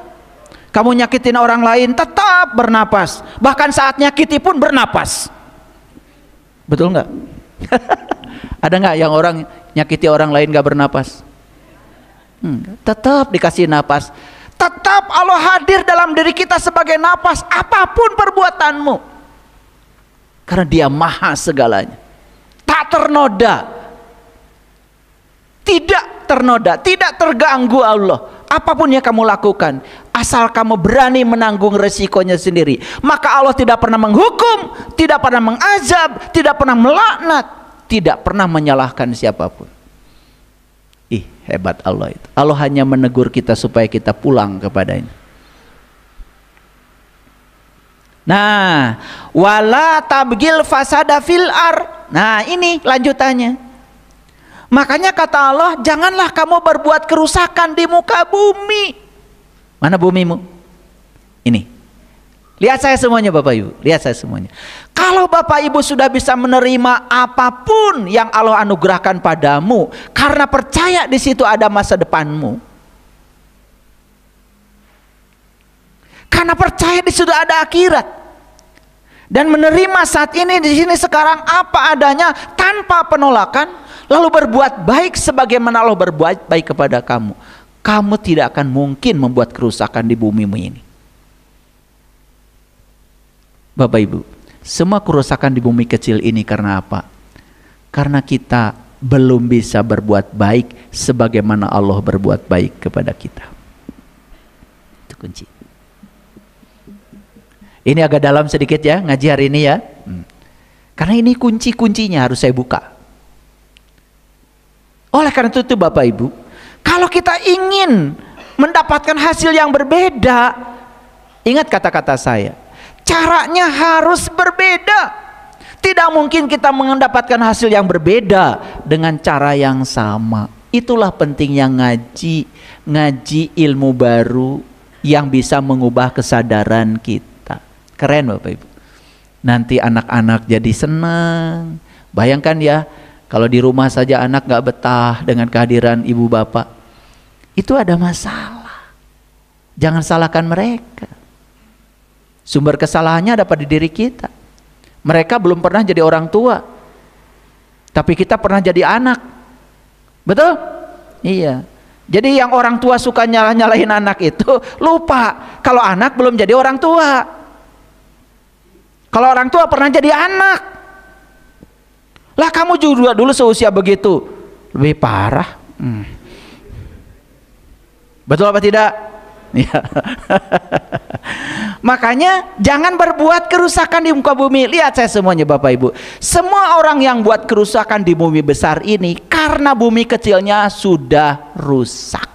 Kamu nyakitin orang lain tetap bernapas, bahkan saat nyakiti pun bernapas. Betul nggak? Ada nggak yang orang nyakiti orang lain nggak bernapas? Tetap dikasih napas. Tetap Allah hadir dalam diri kita sebagai napas apapun perbuatanmu, karena Dia maha segalanya, tak ternoda, tidak terganggu Allah. Apapun yang kamu lakukan, asal kamu berani menanggung resikonya sendiri, maka Allah tidak pernah menghukum, tidak pernah mengazab, tidak pernah melaknat, tidak pernah menyalahkan siapapun. Hebat Allah itu. Allah hanya menegur kita supaya kita pulang kepadanya. Nah, wala tabgil fasada fil ar. Nah, ini lanjutannya. Makanya kata Allah, janganlah kamu berbuat kerusakan di muka bumi. Mana bumimu? Ini. Lihat saya semuanya Bapak Ibu, lihat saya semuanya. Kalau Bapak Ibu sudah bisa menerima apapun yang Allah anugerahkan padamu, karena percaya di situ ada masa depanmu, karena percaya di situ ada akhirat, dan menerima saat ini di sini sekarang apa adanya tanpa penolakan, lalu berbuat baik sebagaimana Allah berbuat baik kepada kamu, kamu tidak akan mungkin membuat kerusakan di bumimu ini. Bapak Ibu, semua kerusakan di bumi kecil ini karena apa? Karena kita belum bisa berbuat baik sebagaimana Allah berbuat baik kepada kita. Itu kunci. Ini agak dalam sedikit ya ngaji hari ini ya. Karena ini kunci-kuncinya harus saya buka. Oleh karena itu Bapak Ibu, kalau kita ingin mendapatkan hasil yang berbeda, ingat kata-kata saya, caranya harus berbeda. Tidak mungkin kita mendapatkan hasil yang berbeda dengan cara yang sama. Itulah pentingnya ngaji ilmu baru yang bisa mengubah kesadaran kita. Keren Bapak Ibu. Nanti anak-anak jadi senang. Bayangkan ya, kalau di rumah saja anak gak betah dengan kehadiran ibu bapak, itu ada masalah. Jangan salahkan mereka. Sumber kesalahannya dapat di diri kita. Mereka belum pernah jadi orang tua, tapi kita pernah jadi anak. Betul? Iya. Jadi yang orang tua suka nyalahin anak itu lupa kalau anak belum jadi orang tua. Kalau orang tua pernah jadi anak. Lah kamu juga dulu seusia begitu, lebih parah. Betul apa tidak? Ya. Makanya jangan berbuat kerusakan di muka bumi. Lihat saya semuanya Bapak Ibu, semua orang yang buat kerusakan di bumi besar ini karena bumi kecilnya sudah rusak.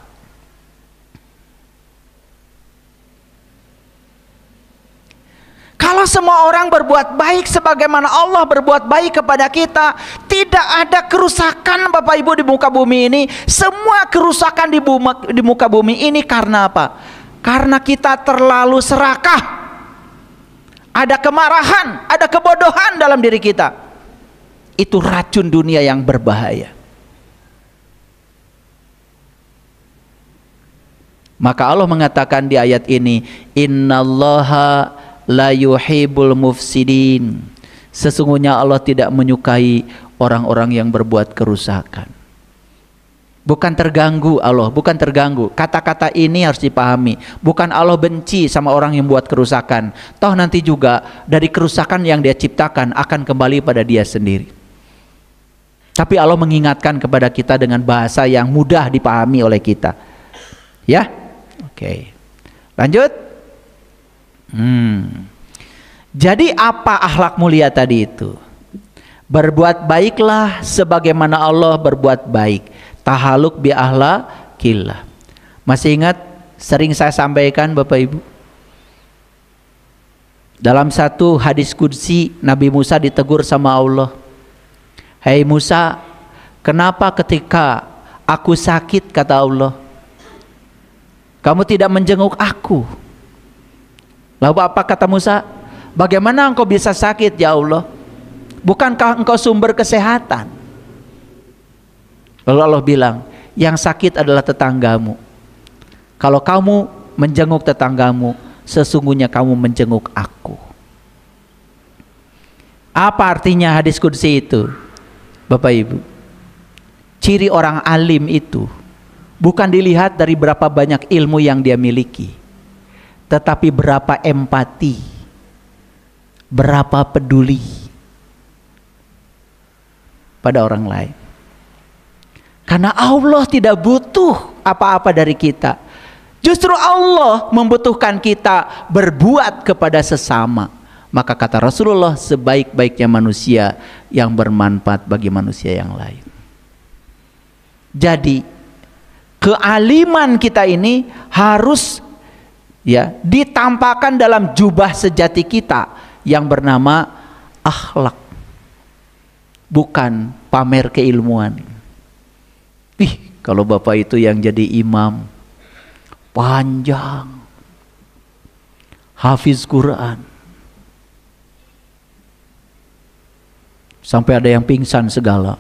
Kalau semua orang berbuat baik sebagaimana Allah berbuat baik kepada kita, tidak ada kerusakan Bapak Ibu di muka bumi ini. Semua kerusakan di muka bumi ini karena apa? Karena kita terlalu serakah. Ada kemarahan, ada kebodohan dalam diri kita. Itu racun dunia yang berbahaya. Maka Allah mengatakan di ayat ini, innallaha la yuhibbul mufsidin. Sesungguhnya Allah tidak menyukai orang-orang yang berbuat kerusakan. Bukan terganggu Allah, bukan terganggu. Kata-kata ini harus dipahami. Bukan Allah benci sama orang yang buat kerusakan. Toh nanti juga dari kerusakan yang dia ciptakan akan kembali pada dia sendiri. Tapi Allah mengingatkan kepada kita dengan bahasa yang mudah dipahami oleh kita. Ya? Oke. Lanjut. Jadi apa akhlak mulia tadi itu? Berbuat baiklah sebagaimana Allah berbuat baik. Tahaluk bi akhlaqillah. Masih ingat sering saya sampaikan Bapak Ibu? Dalam satu hadis qudsi Nabi Musa ditegur sama Allah. Hai Musa, kenapa ketika aku sakit, kata Allah, kamu tidak menjenguk aku? Lalu apa kata Musa? Bagaimana engkau bisa sakit ya Allah? Bukankah engkau sumber kesehatan? Lalu Allah bilang, yang sakit adalah tetanggamu. Kalau kamu menjenguk tetanggamu, sesungguhnya kamu menjenguk aku. Apa artinya hadis qudsi itu? Bapak Ibu, ciri orang alim itu bukan dilihat dari berapa banyak ilmu yang dia miliki, tetapi berapa empati, berapa peduli pada orang lain. Karena Allah tidak butuh apa-apa dari kita. Justru Allah membutuhkan kita berbuat kepada sesama. Maka kata Rasulullah, sebaik-baiknya manusia yang bermanfaat bagi manusia yang lain. Jadi kealiman kita ini harus ya ditampakkan dalam jubah sejati kita yang bernama akhlak, bukan pamer keilmuan. Kalau Bapak itu yang jadi imam panjang, hafiz Quran. Sampai ada yang pingsan segala.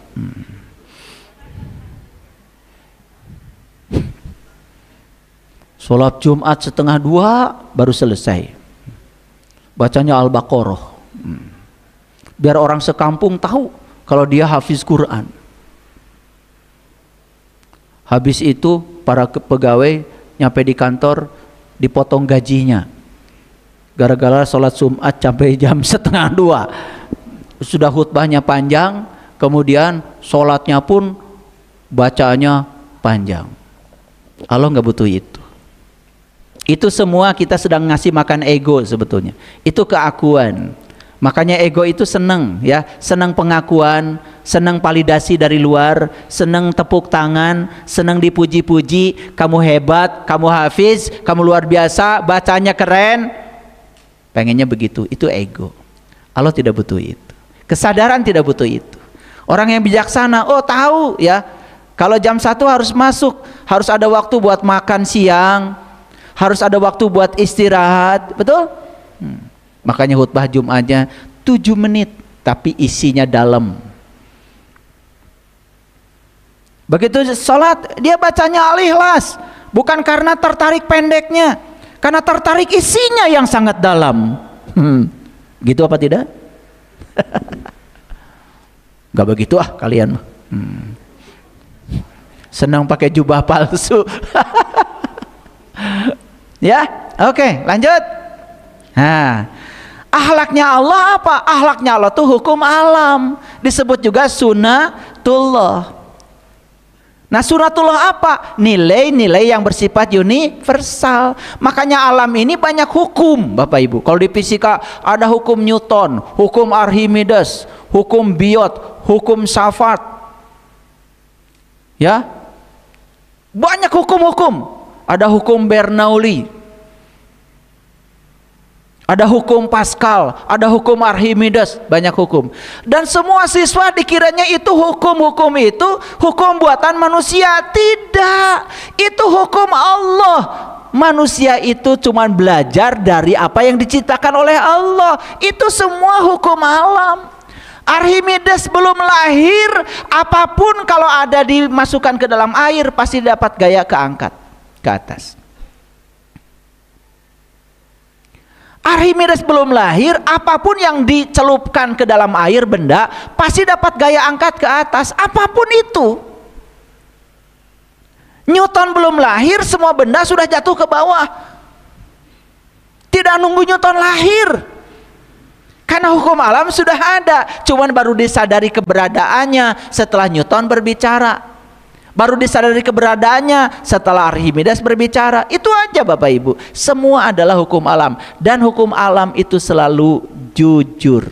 Sholat Jumat 1:30 baru selesai. Bacanya Al-Baqarah. Biar orang sekampung tahu kalau dia hafiz Quran. Habis itu para pegawai nyampe di kantor dipotong gajinya. Gara-gara sholat Jumat sampai jam 1:30. Sudah khutbahnya panjang, kemudian sholatnya pun bacaannya panjang. Allah nggak butuh itu. Itu semua kita sedang ngasih makan ego sebetulnya. Itu keakuan. Makanya ego itu senang, ya, senang pengakuan, senang validasi dari luar, senang tepuk tangan, senang dipuji-puji. Kamu hebat, kamu hafiz, kamu luar biasa, bacanya keren. Pengennya begitu. Itu ego. Allah tidak butuh itu. Kesadaran tidak butuh itu. Orang yang bijaksana, oh tahu ya, kalau jam 1 harus masuk, harus ada waktu buat makan siang, harus ada waktu buat istirahat, betul? Makanya khutbah Jumatnya 7 menit, tapi isinya dalam. Begitu sholat, dia bacanya Al-Ikhlas, bukan karena tertarik pendeknya, karena tertarik isinya yang sangat dalam. Gitu apa tidak? Gak begitu kalian. Senang pakai jubah palsu. Ya, oke, lanjut. Nah, akhlaknya Allah apa? Akhlaknya Allah tuh hukum alam, disebut juga sunnatullah. Nah, sunnatullah apa? Nilai-nilai yang bersifat universal. Makanya alam ini banyak hukum, Bapak Ibu. Kalau di fisika ada hukum Newton, hukum Archimedes, hukum Biot, hukum Shafat. Ya. Banyak hukum-hukum. Ada hukum Bernoulli. Ada hukum Pascal, ada hukum Archimedes, banyak hukum. Dan semua siswa dikiranya itu hukum-hukum itu hukum buatan manusia. Tidak, itu hukum Allah. Manusia itu cuma belajar dari apa yang diciptakan oleh Allah. Itu semua hukum alam. Archimedes belum lahir, apapun kalau ada dimasukkan ke dalam air pasti dapat gaya keangkat ke atas. Archimedes belum lahir, apapun yang dicelupkan ke dalam air benda pasti dapat gaya angkat ke atas, apapun itu. Newton belum lahir, semua benda sudah jatuh ke bawah. Tidak nunggu Newton lahir, karena hukum alam sudah ada, cuman baru disadari keberadaannya setelah Newton berbicara. Baru disadari keberadaannya setelah Archimedes berbicara. Itu aja Bapak Ibu. Semua adalah hukum alam. Dan hukum alam itu selalu jujur.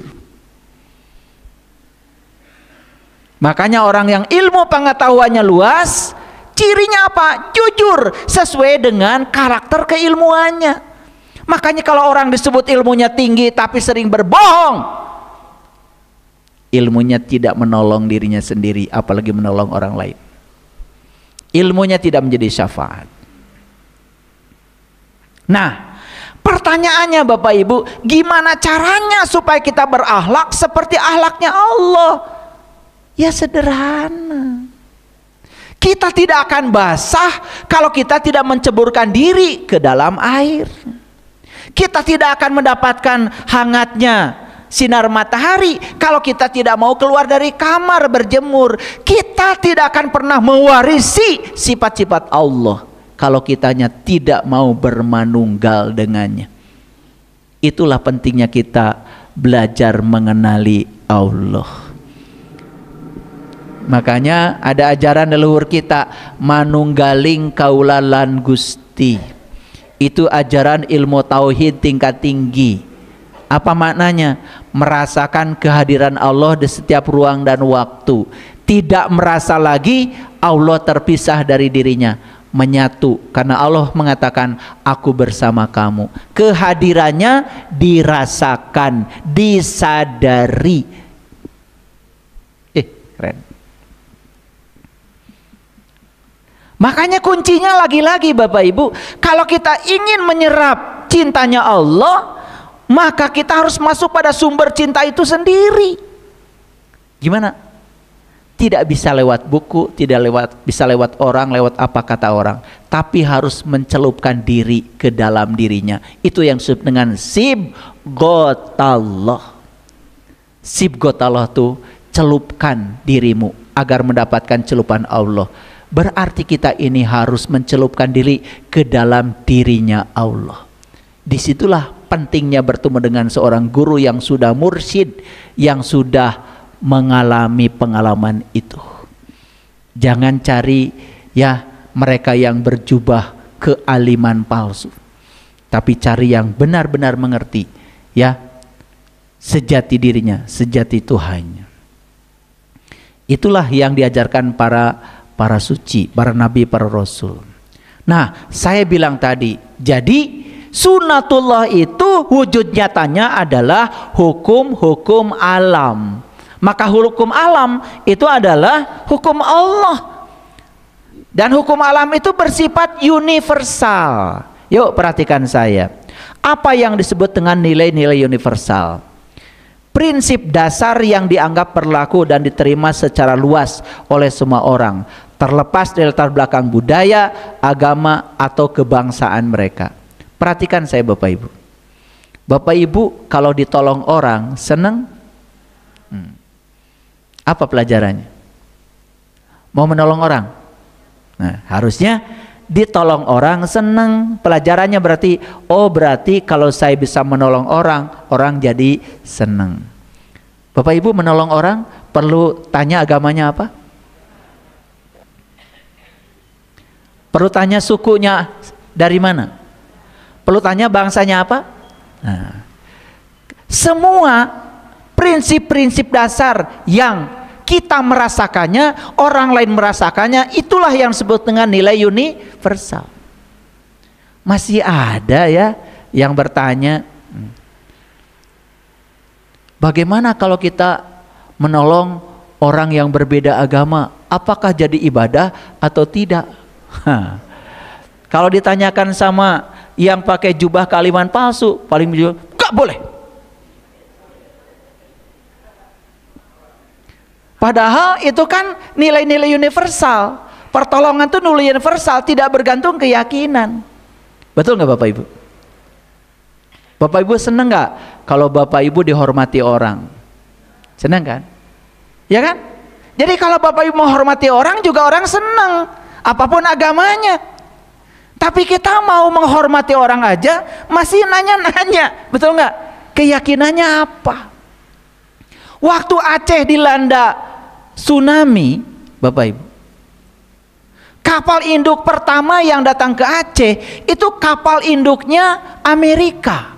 Makanya orang yang ilmu pengetahuannya luas, cirinya apa? Jujur, sesuai dengan karakter keilmuannya. Makanya kalau orang disebut ilmunya tinggi tapi sering berbohong, ilmunya tidak menolong dirinya sendiri, apalagi menolong orang lain. Ilmunya tidak menjadi syafaat. Nah, pertanyaannya Bapak Ibu, gimana caranya supaya kita berakhlak seperti akhlaknya Allah? Ya sederhana. Kita tidak akan basah kalau kita tidak menceburkan diri ke dalam air. Kita tidak akan mendapatkan hangatnya sinar matahari kalau kita tidak mau keluar dari kamar berjemur. Kita tidak akan pernah mewarisi sifat-sifat Allah kalau kitanya tidak mau bermanunggal dengannya. Itulah pentingnya kita belajar mengenali Allah. Makanya ada ajaran leluhur kita, manunggaling kaula lan Gusti. Itu ajaran ilmu tauhid tingkat tinggi. Apa maknanya? Merasakan kehadiran Allah di setiap ruang dan waktu. Tidak merasa lagi Allah terpisah dari dirinya, menyatu. Karena Allah mengatakan, aku bersama kamu. Kehadirannya dirasakan, disadari. Keren. Makanya kuncinya lagi-lagi Bapak Ibu, kalau kita ingin menyerap cintanya Allah, maka kita harus masuk pada sumber cinta itu sendiri. Gimana? Tidak bisa lewat buku, tidak bisa lewat orang, lewat apa kata orang, tapi harus mencelupkan diri ke dalam dirinya. Itu yang disebut dengan sibghatallah. Sibghatallah tuh celupkan dirimu agar mendapatkan celupan Allah. Berarti kita ini harus mencelupkan diri ke dalam dirinya Allah. Disitulah pentingnya bertemu dengan seorang guru yang sudah mursyid, yang sudah mengalami pengalaman itu. Jangan cari ya mereka yang berjubah kealiman palsu, tapi cari yang benar-benar mengerti ya sejati dirinya, sejati Tuhannya. Itulah yang diajarkan para suci, para nabi, para rasul. Nah, saya bilang tadi, jadi sunnatullah itu wujud nyatanya adalah hukum-hukum alam. Maka hukum alam itu adalah hukum Allah. Dan hukum alam itu bersifat universal. Yuk perhatikan saya. Apa yang disebut dengan nilai-nilai universal? Prinsip dasar yang dianggap berlaku dan diterima secara luas oleh semua orang, terlepas dari latar belakang budaya, agama, atau kebangsaan mereka. Perhatikan saya Bapak Ibu. Bapak Ibu kalau ditolong orang seneng? Apa pelajarannya? Mau menolong orang? Nah, harusnya ditolong orang seneng. Pelajarannya berarti, oh berarti kalau saya bisa menolong orang, orang jadi seneng. Bapak Ibu menolong orang perlu tanya agamanya apa? Perlu tanya sukunya dari mana? Perlu tanya bangsanya apa? Nah, semua prinsip-prinsip dasar yang kita merasakannya, orang lain merasakannya, itulah yang disebut dengan nilai universal. Masih ada ya yang bertanya, bagaimana kalau kita menolong orang yang berbeda agama, apakah jadi ibadah atau tidak? Kalau ditanyakan sama yang pakai jubah kealiman palsu, paling jujur, gak boleh. Padahal itu kan nilai-nilai universal. Pertolongan itu nilai universal, tidak bergantung keyakinan. Betul nggak Bapak Ibu? Bapak Ibu seneng nggak kalau Bapak Ibu dihormati orang? Seneng kan? Ya kan? Jadi kalau Bapak Ibu menghormati orang juga orang seneng, apapun agamanya. Tapi kita mau menghormati orang aja masih nanya-nanya, betul nggak? Keyakinannya apa? Waktu Aceh dilanda tsunami, Bapak Ibu, kapal induk pertama yang datang ke Aceh itu kapal induknya Amerika.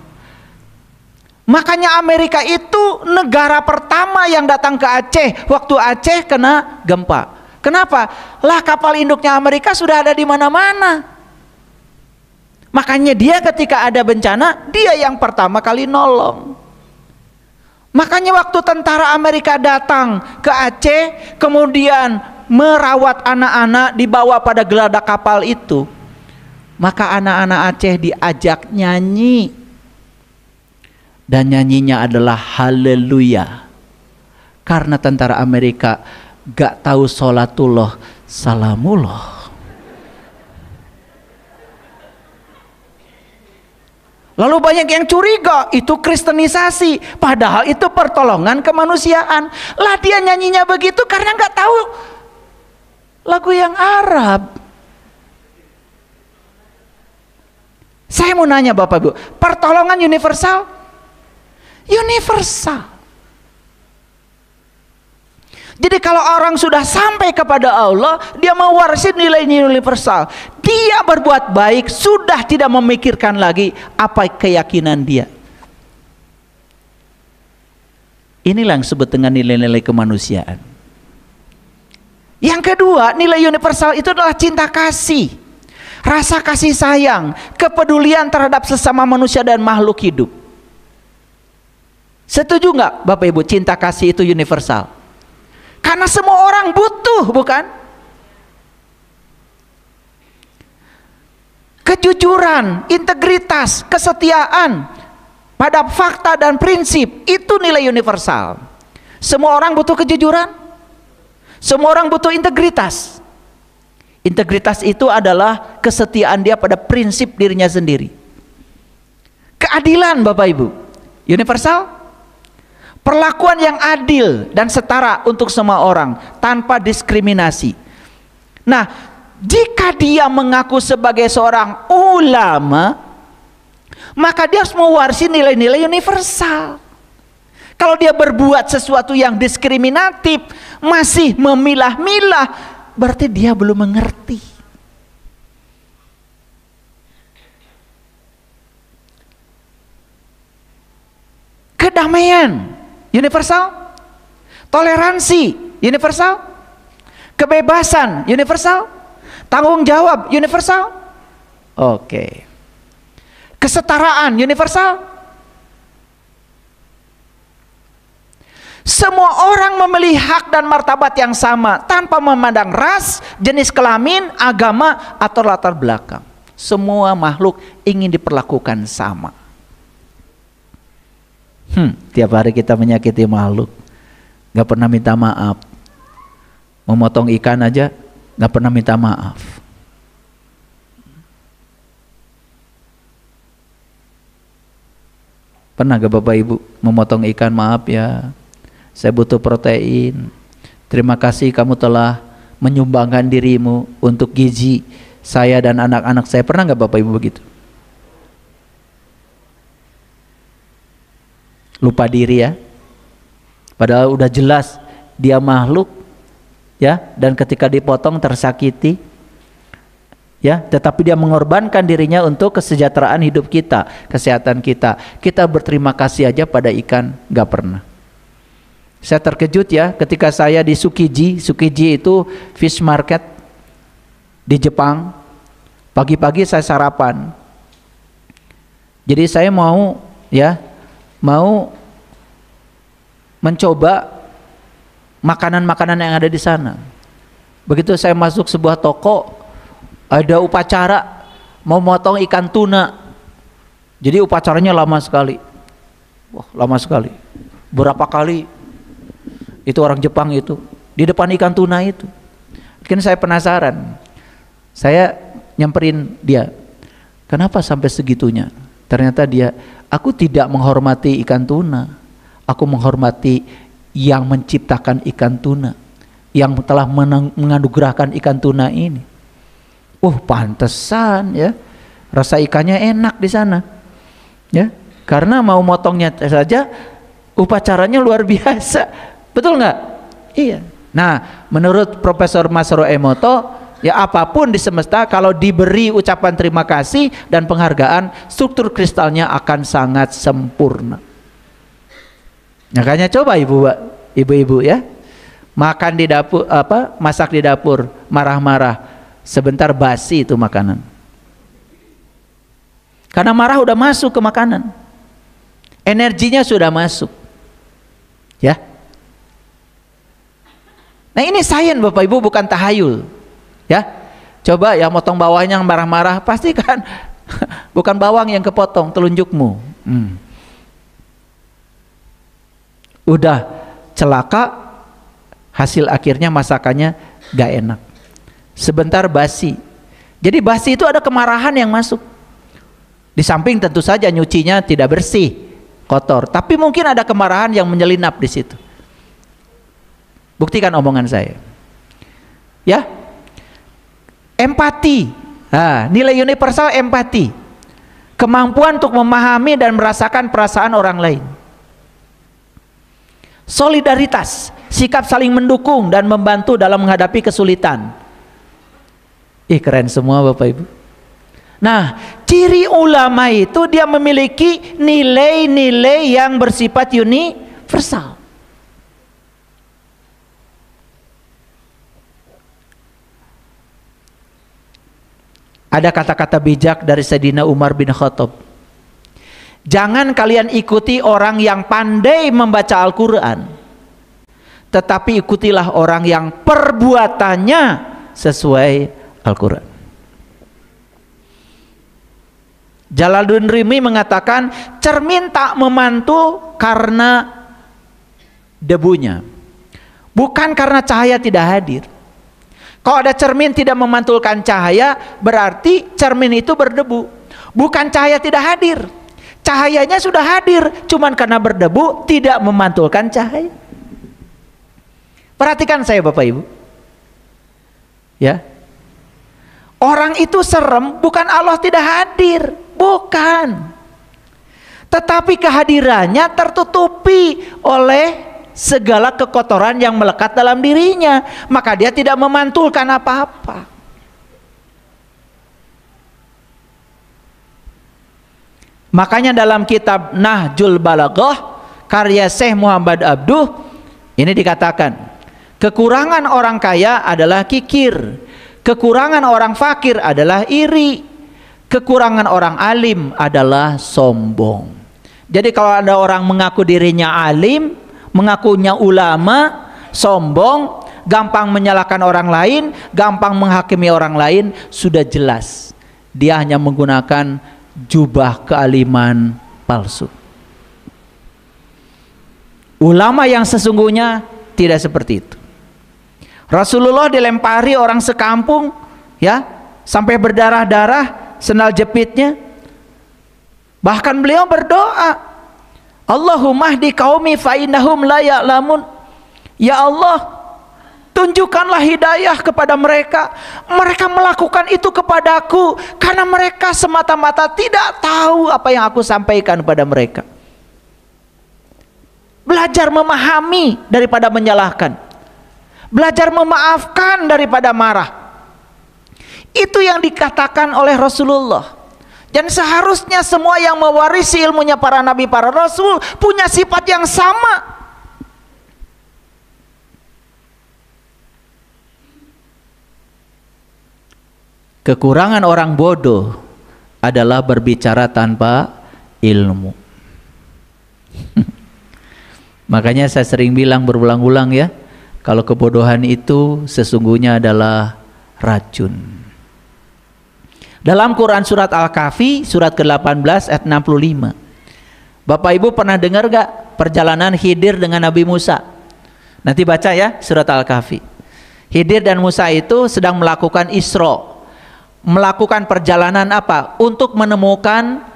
Makanya Amerika itu negara pertama yang datang ke Aceh waktu Aceh kena gempa. Kenapa? Lah kapal induknya Amerika sudah ada di mana-mana. Makanya dia ketika ada bencana, dia yang pertama kali nolong. Makanya waktu tentara Amerika datang ke Aceh, kemudian merawat anak-anak dibawa pada geladak kapal itu, maka anak-anak Aceh diajak nyanyi, dan nyanyinya adalah haleluya, karena tentara Amerika gak tahu sholatullah salamullah. Lalu banyak yang curiga itu kristenisasi, padahal itu pertolongan kemanusiaan. Lah dia nyanyinya begitu karena nggak tahu lagu yang Arab. Saya mau nanya Bapak Ibu, pertolongan universal? Universal. Jadi kalau orang sudah sampai kepada Allah, dia mewarisi nilai-nilai universal. Dia berbuat baik, sudah tidak memikirkan lagi apa keyakinan dia. Inilah yang disebut dengan nilai-nilai kemanusiaan. Yang kedua, nilai universal itu adalah cinta kasih. Rasa kasih sayang, kepedulian terhadap sesama manusia dan makhluk hidup. Setuju nggak Bapak Ibu, cinta kasih itu universal? Karena semua orang butuh, bukan? kejujuran, integritas, kesetiaan pada fakta dan prinsip itu nilai universal. Semua orang butuh kejujuran, semua orang butuh integritas. Integritas itu adalah kesetiaan dia pada prinsip dirinya sendiri. Keadilan, Bapak Ibu, universal. Perlakuan yang adil dan setara untuk semua orang tanpa diskriminasi. Nah, jika dia mengaku sebagai seorang ulama, maka dia harus mewarisi nilai-nilai universal. Kalau dia berbuat sesuatu yang diskriminatif, masih memilah-milah, berarti dia belum mengerti. Kedamaian universal, toleransi universal, kebebasan universal, tanggung jawab universal. Oke. Kesetaraan universal. Semua orang memiliki hak dan martabat yang sama tanpa memandang ras, jenis kelamin, agama, atau latar belakang. Semua makhluk ingin diperlakukan sama. Tiap hari kita menyakiti makhluk, gak pernah minta maaf. Memotong ikan aja gak pernah minta maaf. Pernah gak Bapak Ibu memotong ikan? Maaf ya, saya butuh protein. Terima kasih kamu telah menyumbangkan dirimu untuk gizi saya dan anak-anak saya. Pernah gak Bapak Ibu begitu? Lupa diri ya, padahal udah jelas dia makhluk ya, dan ketika dipotong tersakiti ya, tetapi dia mengorbankan dirinya untuk kesejahteraan hidup kita, kesehatan kita. Kita berterima kasih aja pada ikan gak pernah. Saya terkejut ya ketika saya di Tsukiji itu fish market di Jepang. Pagi-pagi saya sarapan, jadi saya mau mencoba makanan-makanan yang ada di sana. Begitu saya masuk sebuah toko, ada upacara mau motong ikan tuna. Jadi upacaranya lama sekali. Wah, lama sekali. Berapa kali itu orang Jepang itu di depan ikan tuna itu. Mungkin saya penasaran. Saya nyamperin dia. Kenapa sampai segitunya? Ternyata dia, aku tidak menghormati ikan tuna, aku menghormati yang menciptakan ikan tuna, yang telah menganugerahkan ikan tuna ini. Pantesan ya, rasa ikannya enak di sana, ya, karena mau motongnya saja upacaranya luar biasa, betul nggak? Iya. Nah, menurut Profesor Masaru Emoto, ya apapun di semesta kalau diberi ucapan terima kasih dan penghargaan, struktur kristalnya akan sangat sempurna. Makanya coba ibu-ibu ya, makan di dapur, masak di dapur, marah-marah, sebentar basi itu makanan. Karena marah udah masuk ke makanan, energinya sudah masuk, ya. Nah ini sains Bapak Ibu, bukan tahayul. Ya, coba ya motong bawahnya yang marah-marah, pasti kan bukan bawang yang kepotong, telunjukmu. Udah celaka, hasil akhirnya masakannya gak enak. Sebentar basi. Jadi basi itu ada kemarahan yang masuk. Di samping tentu saja nyucinya tidak bersih, kotor. Tapi mungkin ada kemarahan yang menyelinap di situ. Buktikan omongan saya. Ya. Empati. Nah, nilai universal empati. Kemampuan untuk memahami dan merasakan perasaan orang lain. Solidaritas, sikap saling mendukung dan membantu dalam menghadapi kesulitan. Keren semua Bapak Ibu. Nah, ciri ulama itu dia memiliki nilai-nilai yang bersifat universal. Ada kata-kata bijak dari Sayyidina Umar bin Khattab. Jangan kalian ikuti orang yang pandai membaca Al-Quran, tetapi ikutilah orang yang perbuatannya sesuai Al-Quran. Jalaluddin Rumi mengatakan cermin tak memantul karena debunya, bukan karena cahaya tidak hadir. Kalau ada cermin tidak memantulkan cahaya, berarti cermin itu berdebu, bukan cahaya tidak hadir. Cahayanya sudah hadir, cuman karena berdebu tidak memantulkan cahaya. Perhatikan saya Bapak Ibu, ya, orang itu serem bukan Allah tidak hadir, bukan, tetapi kehadirannya tertutupi oleh segala kekotoran yang melekat dalam dirinya, maka dia tidak memantulkan apa-apa. Makanya dalam kitab Nahjul Balaghah karya Syekh Muhammad Abduh ini dikatakan, kekurangan orang kaya adalah kikir, kekurangan orang fakir adalah iri, kekurangan orang alim adalah sombong. Jadi kalau ada orang mengaku dirinya alim, mengakunya ulama, sombong, gampang menyalahkan orang lain, gampang menghakimi orang lain, sudah jelas dia hanya menggunakan jubah kealiman palsu. Ulama yang sesungguhnya tidak seperti itu. Rasulullah dilempari orang sekampung, ya, sampai berdarah-darah sendal jepitnya. Bahkan beliau berdoa, Allahumma hdi qaumi fa innahum la ya'lamun. Ya Allah, tunjukkanlah hidayah kepada mereka. Mereka melakukan itu kepadaku karena mereka semata-mata tidak tahu apa yang aku sampaikan kepada mereka. Belajar memahami daripada menyalahkan, belajar memaafkan daripada marah. Itu yang dikatakan oleh Rasulullah. Dan seharusnya semua yang mewarisi ilmunya para nabi, para rasul punya sifat yang sama. Kekurangan orang bodoh adalah berbicara tanpa ilmu. Makanya saya sering bilang berulang-ulang, ya, kalau kebodohan itu sesungguhnya adalah racun. Dalam Quran surat Al-Kahfi surat ke-18 ayat 65, Bapak Ibu pernah dengar gak perjalanan Khidir dengan Nabi Musa? Nanti baca ya surat Al-Kahfi. Khidir dan Musa itu sedang melakukan Isra, melakukan perjalanan apa? Untuk menemukan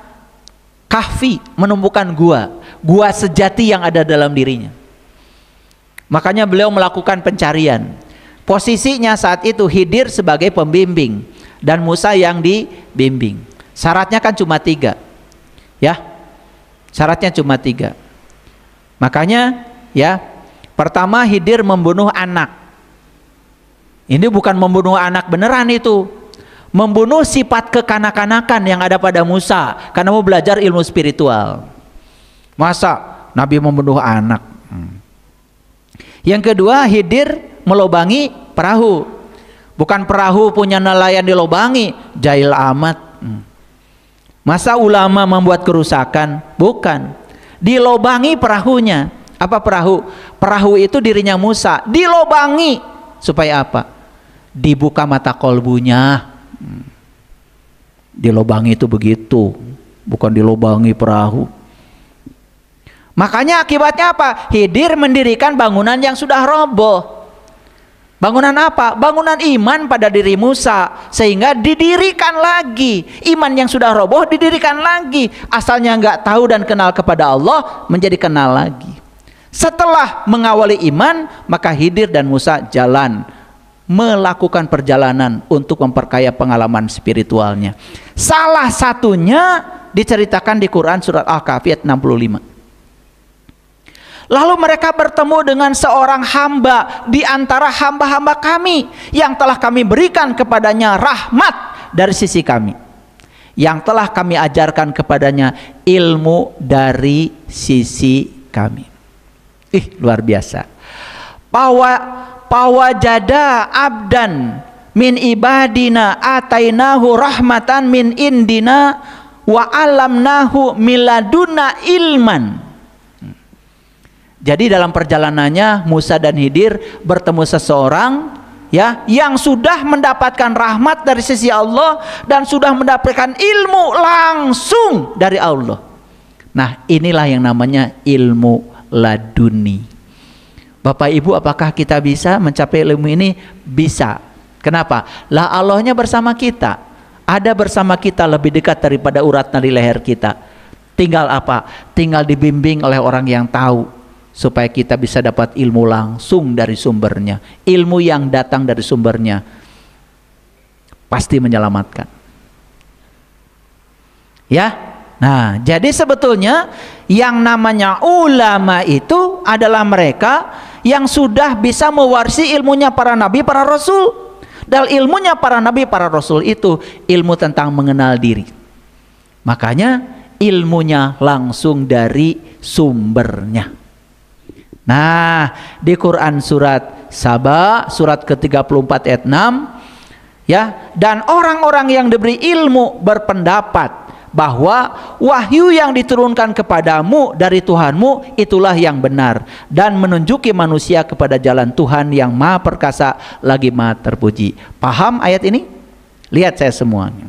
kahfi, menemukan gua sejati yang ada dalam dirinya. Makanya beliau melakukan pencarian. Posisinya saat itu Khidir sebagai pembimbing dan Musa yang dibimbing. Syaratnya kan cuma 3, ya, syaratnya cuma 3. Makanya, ya, pertama Khidir membunuh anak. Ini bukan membunuh anak beneran, itu membunuh sifat kekanak-kanakan yang ada pada Musa karena mau belajar ilmu spiritual. Masa Nabi membunuh anak? Yang kedua, Khidir melobangi perahu. Bukan perahu punya nelayan dilobangi, jahil amat. Masa ulama membuat kerusakan? Bukan, dilobangi perahunya. Apa perahu? Perahu itu dirinya Musa, dilobangi supaya apa? Dibuka mata kolbunya. Dilobangi itu begitu, bukan dilobangi perahu. Makanya akibatnya apa? Khidir mendirikan bangunan yang sudah roboh. Bangunan apa? Bangunan iman pada diri Musa, sehingga didirikan lagi. Iman yang sudah roboh didirikan lagi. Asalnya nggak tahu dan kenal kepada Allah, menjadi kenal lagi. Setelah mengawali iman, maka Khidir dan Musa jalan melakukan perjalanan untuk memperkaya pengalaman spiritualnya. Salah satunya diceritakan di Quran surat Al-Kahfi ayat 65. Lalu mereka bertemu dengan seorang hamba di antara hamba-hamba kami yang telah kami berikan kepadanya rahmat dari sisi kami, yang telah kami ajarkan kepadanya ilmu dari sisi kami. Luar biasa. Pawajada abdan min ibadina atainahu rahmatan min indina wa alamnahu miladuna ilman. Jadi dalam perjalanannya Musa dan Khidir bertemu seseorang ya, yang sudah mendapatkan rahmat dari sisi Allah dan sudah mendapatkan ilmu langsung dari Allah. Nah, inilah yang namanya ilmu laduni. Bapak Ibu, apakah kita bisa mencapai ilmu ini? Bisa. Kenapa? Lah Allahnya bersama kita. Ada bersama kita lebih dekat daripada urat nadi leher kita. Tinggal apa? Tinggal dibimbing oleh orang yang tahu, supaya kita bisa dapat ilmu langsung dari sumbernya. Ilmu yang datang dari sumbernya pasti menyelamatkan. Ya. Nah, jadi sebetulnya yang namanya ulama itu adalah mereka yang sudah bisa mewarisi ilmunya para nabi, para rasul. Dan ilmunya para nabi, para rasul itu ilmu tentang mengenal diri. Makanya ilmunya langsung dari sumbernya. Nah, di Quran surat Saba, surat ke-34 ayat 6, ya, dan orang-orang yang diberi ilmu berpendapat bahwa wahyu yang diturunkan kepadamu dari Tuhanmu itulah yang benar dan menunjuki manusia kepada jalan Tuhan yang maha perkasa lagi maha terpuji. Paham ayat ini? Lihat saya semuanya.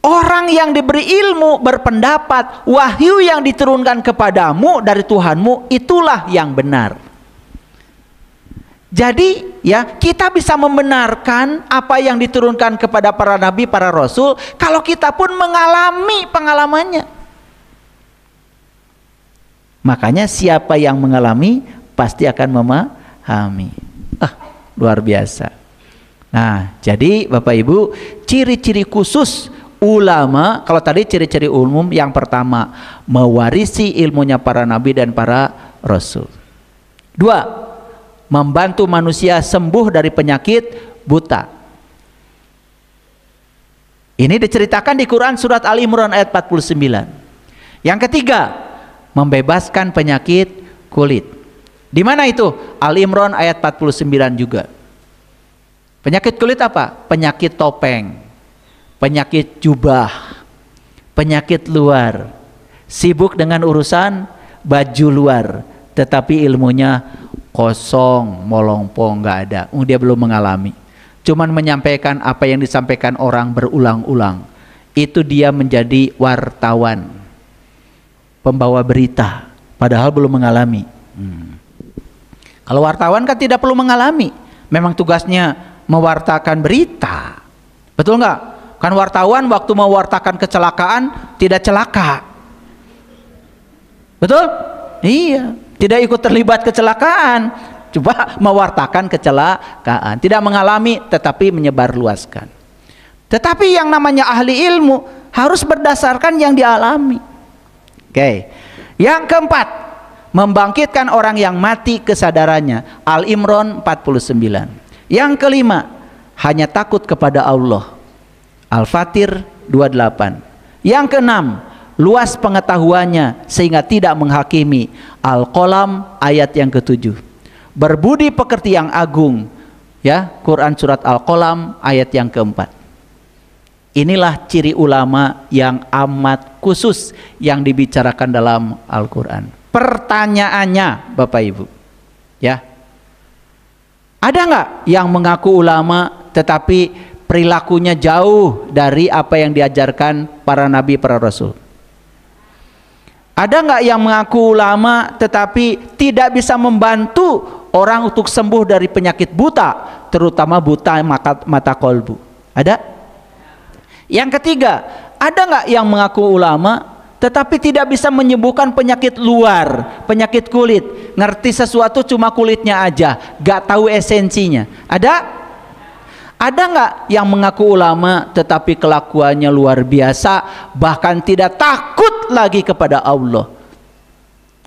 Orang yang diberi ilmu berpendapat wahyu yang diturunkan kepadamu dari Tuhanmu itulah yang benar. Jadi ya, kita bisa membenarkan apa yang diturunkan kepada para nabi, para rasul kalau kita pun mengalami pengalamannya. Makanya siapa yang mengalami pasti akan memahami. Luar biasa. Nah, jadi Bapak Ibu, ciri-ciri khusus ulama, kalau tadi ciri-ciri umum, yang pertama mewarisi ilmunya para nabi dan para rasul. Dua, membantu manusia sembuh dari penyakit buta. Ini diceritakan di Quran surat Ali Imran ayat 49. Yang ketiga, membebaskan penyakit kulit. Di mana itu? Ali Imran ayat 49 juga. Penyakit kulit apa? Penyakit topeng, penyakit jubah, penyakit luar, sibuk dengan urusan baju luar, tetapi ilmunya kosong, molongpong, nggak ada. Dia belum mengalami, cuman menyampaikan apa yang disampaikan orang berulang-ulang. Itu dia menjadi wartawan, pembawa berita, padahal belum mengalami. Kalau wartawan kan tidak perlu mengalami, memang tugasnya mewartakan berita, betul nggak? Kan wartawan waktu mewartakan kecelakaan tidak celaka, betul? Iya, tidak ikut terlibat kecelakaan, coba mewartakan kecelakaan, tidak mengalami tetapi menyebarluaskan. Tetapi yang namanya ahli ilmu harus berdasarkan yang dialami. Oke. Yang keempat, membangkitkan orang yang mati kesadarannya. Al-Imran 49. Yang kelima, hanya takut kepada Allah. Al-Fatir 28. Yang keenam, luas pengetahuannya sehingga tidak menghakimi. Al-Qalam ayat yang ke-7. Berbudi pekerti yang agung, ya, Quran surat Al-Qalam ayat yang ke-4. Inilah ciri ulama yang amat khusus yang dibicarakan dalam Al-Quran. Pertanyaannya Bapak Ibu, ya, ada nggak yang mengaku ulama tetapi perilakunya jauh dari apa yang diajarkan para nabi, para rasul? Ada nggak yang mengaku ulama tetapi tidak bisa membantu orang untuk sembuh dari penyakit buta, terutama buta mata kolbu? Ada? Yang ketiga, ada nggak yang mengaku ulama tetapi tidak bisa menyembuhkan penyakit luar, penyakit kulit? Ngerti sesuatu cuma kulitnya aja, gak tahu esensinya. Ada? Ada nggak yang mengaku ulama tetapi kelakuannya luar biasa, bahkan tidak takut lagi kepada Allah?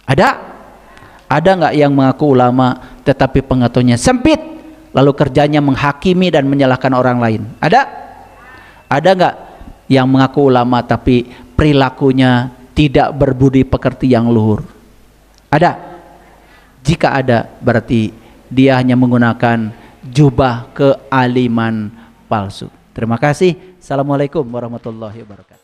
Ada? Ada nggak yang mengaku ulama tetapi pengetahuannya sempit, lalu kerjanya menghakimi dan menyalahkan orang lain? Ada? Ada nggak yang mengaku ulama tapi perilakunya tidak berbudi pekerti yang luhur? Ada? Jika ada, berarti dia hanya menggunakan jubah kealiman palsu. Terima kasih. Assalamualaikum warahmatullahi wabarakatuh.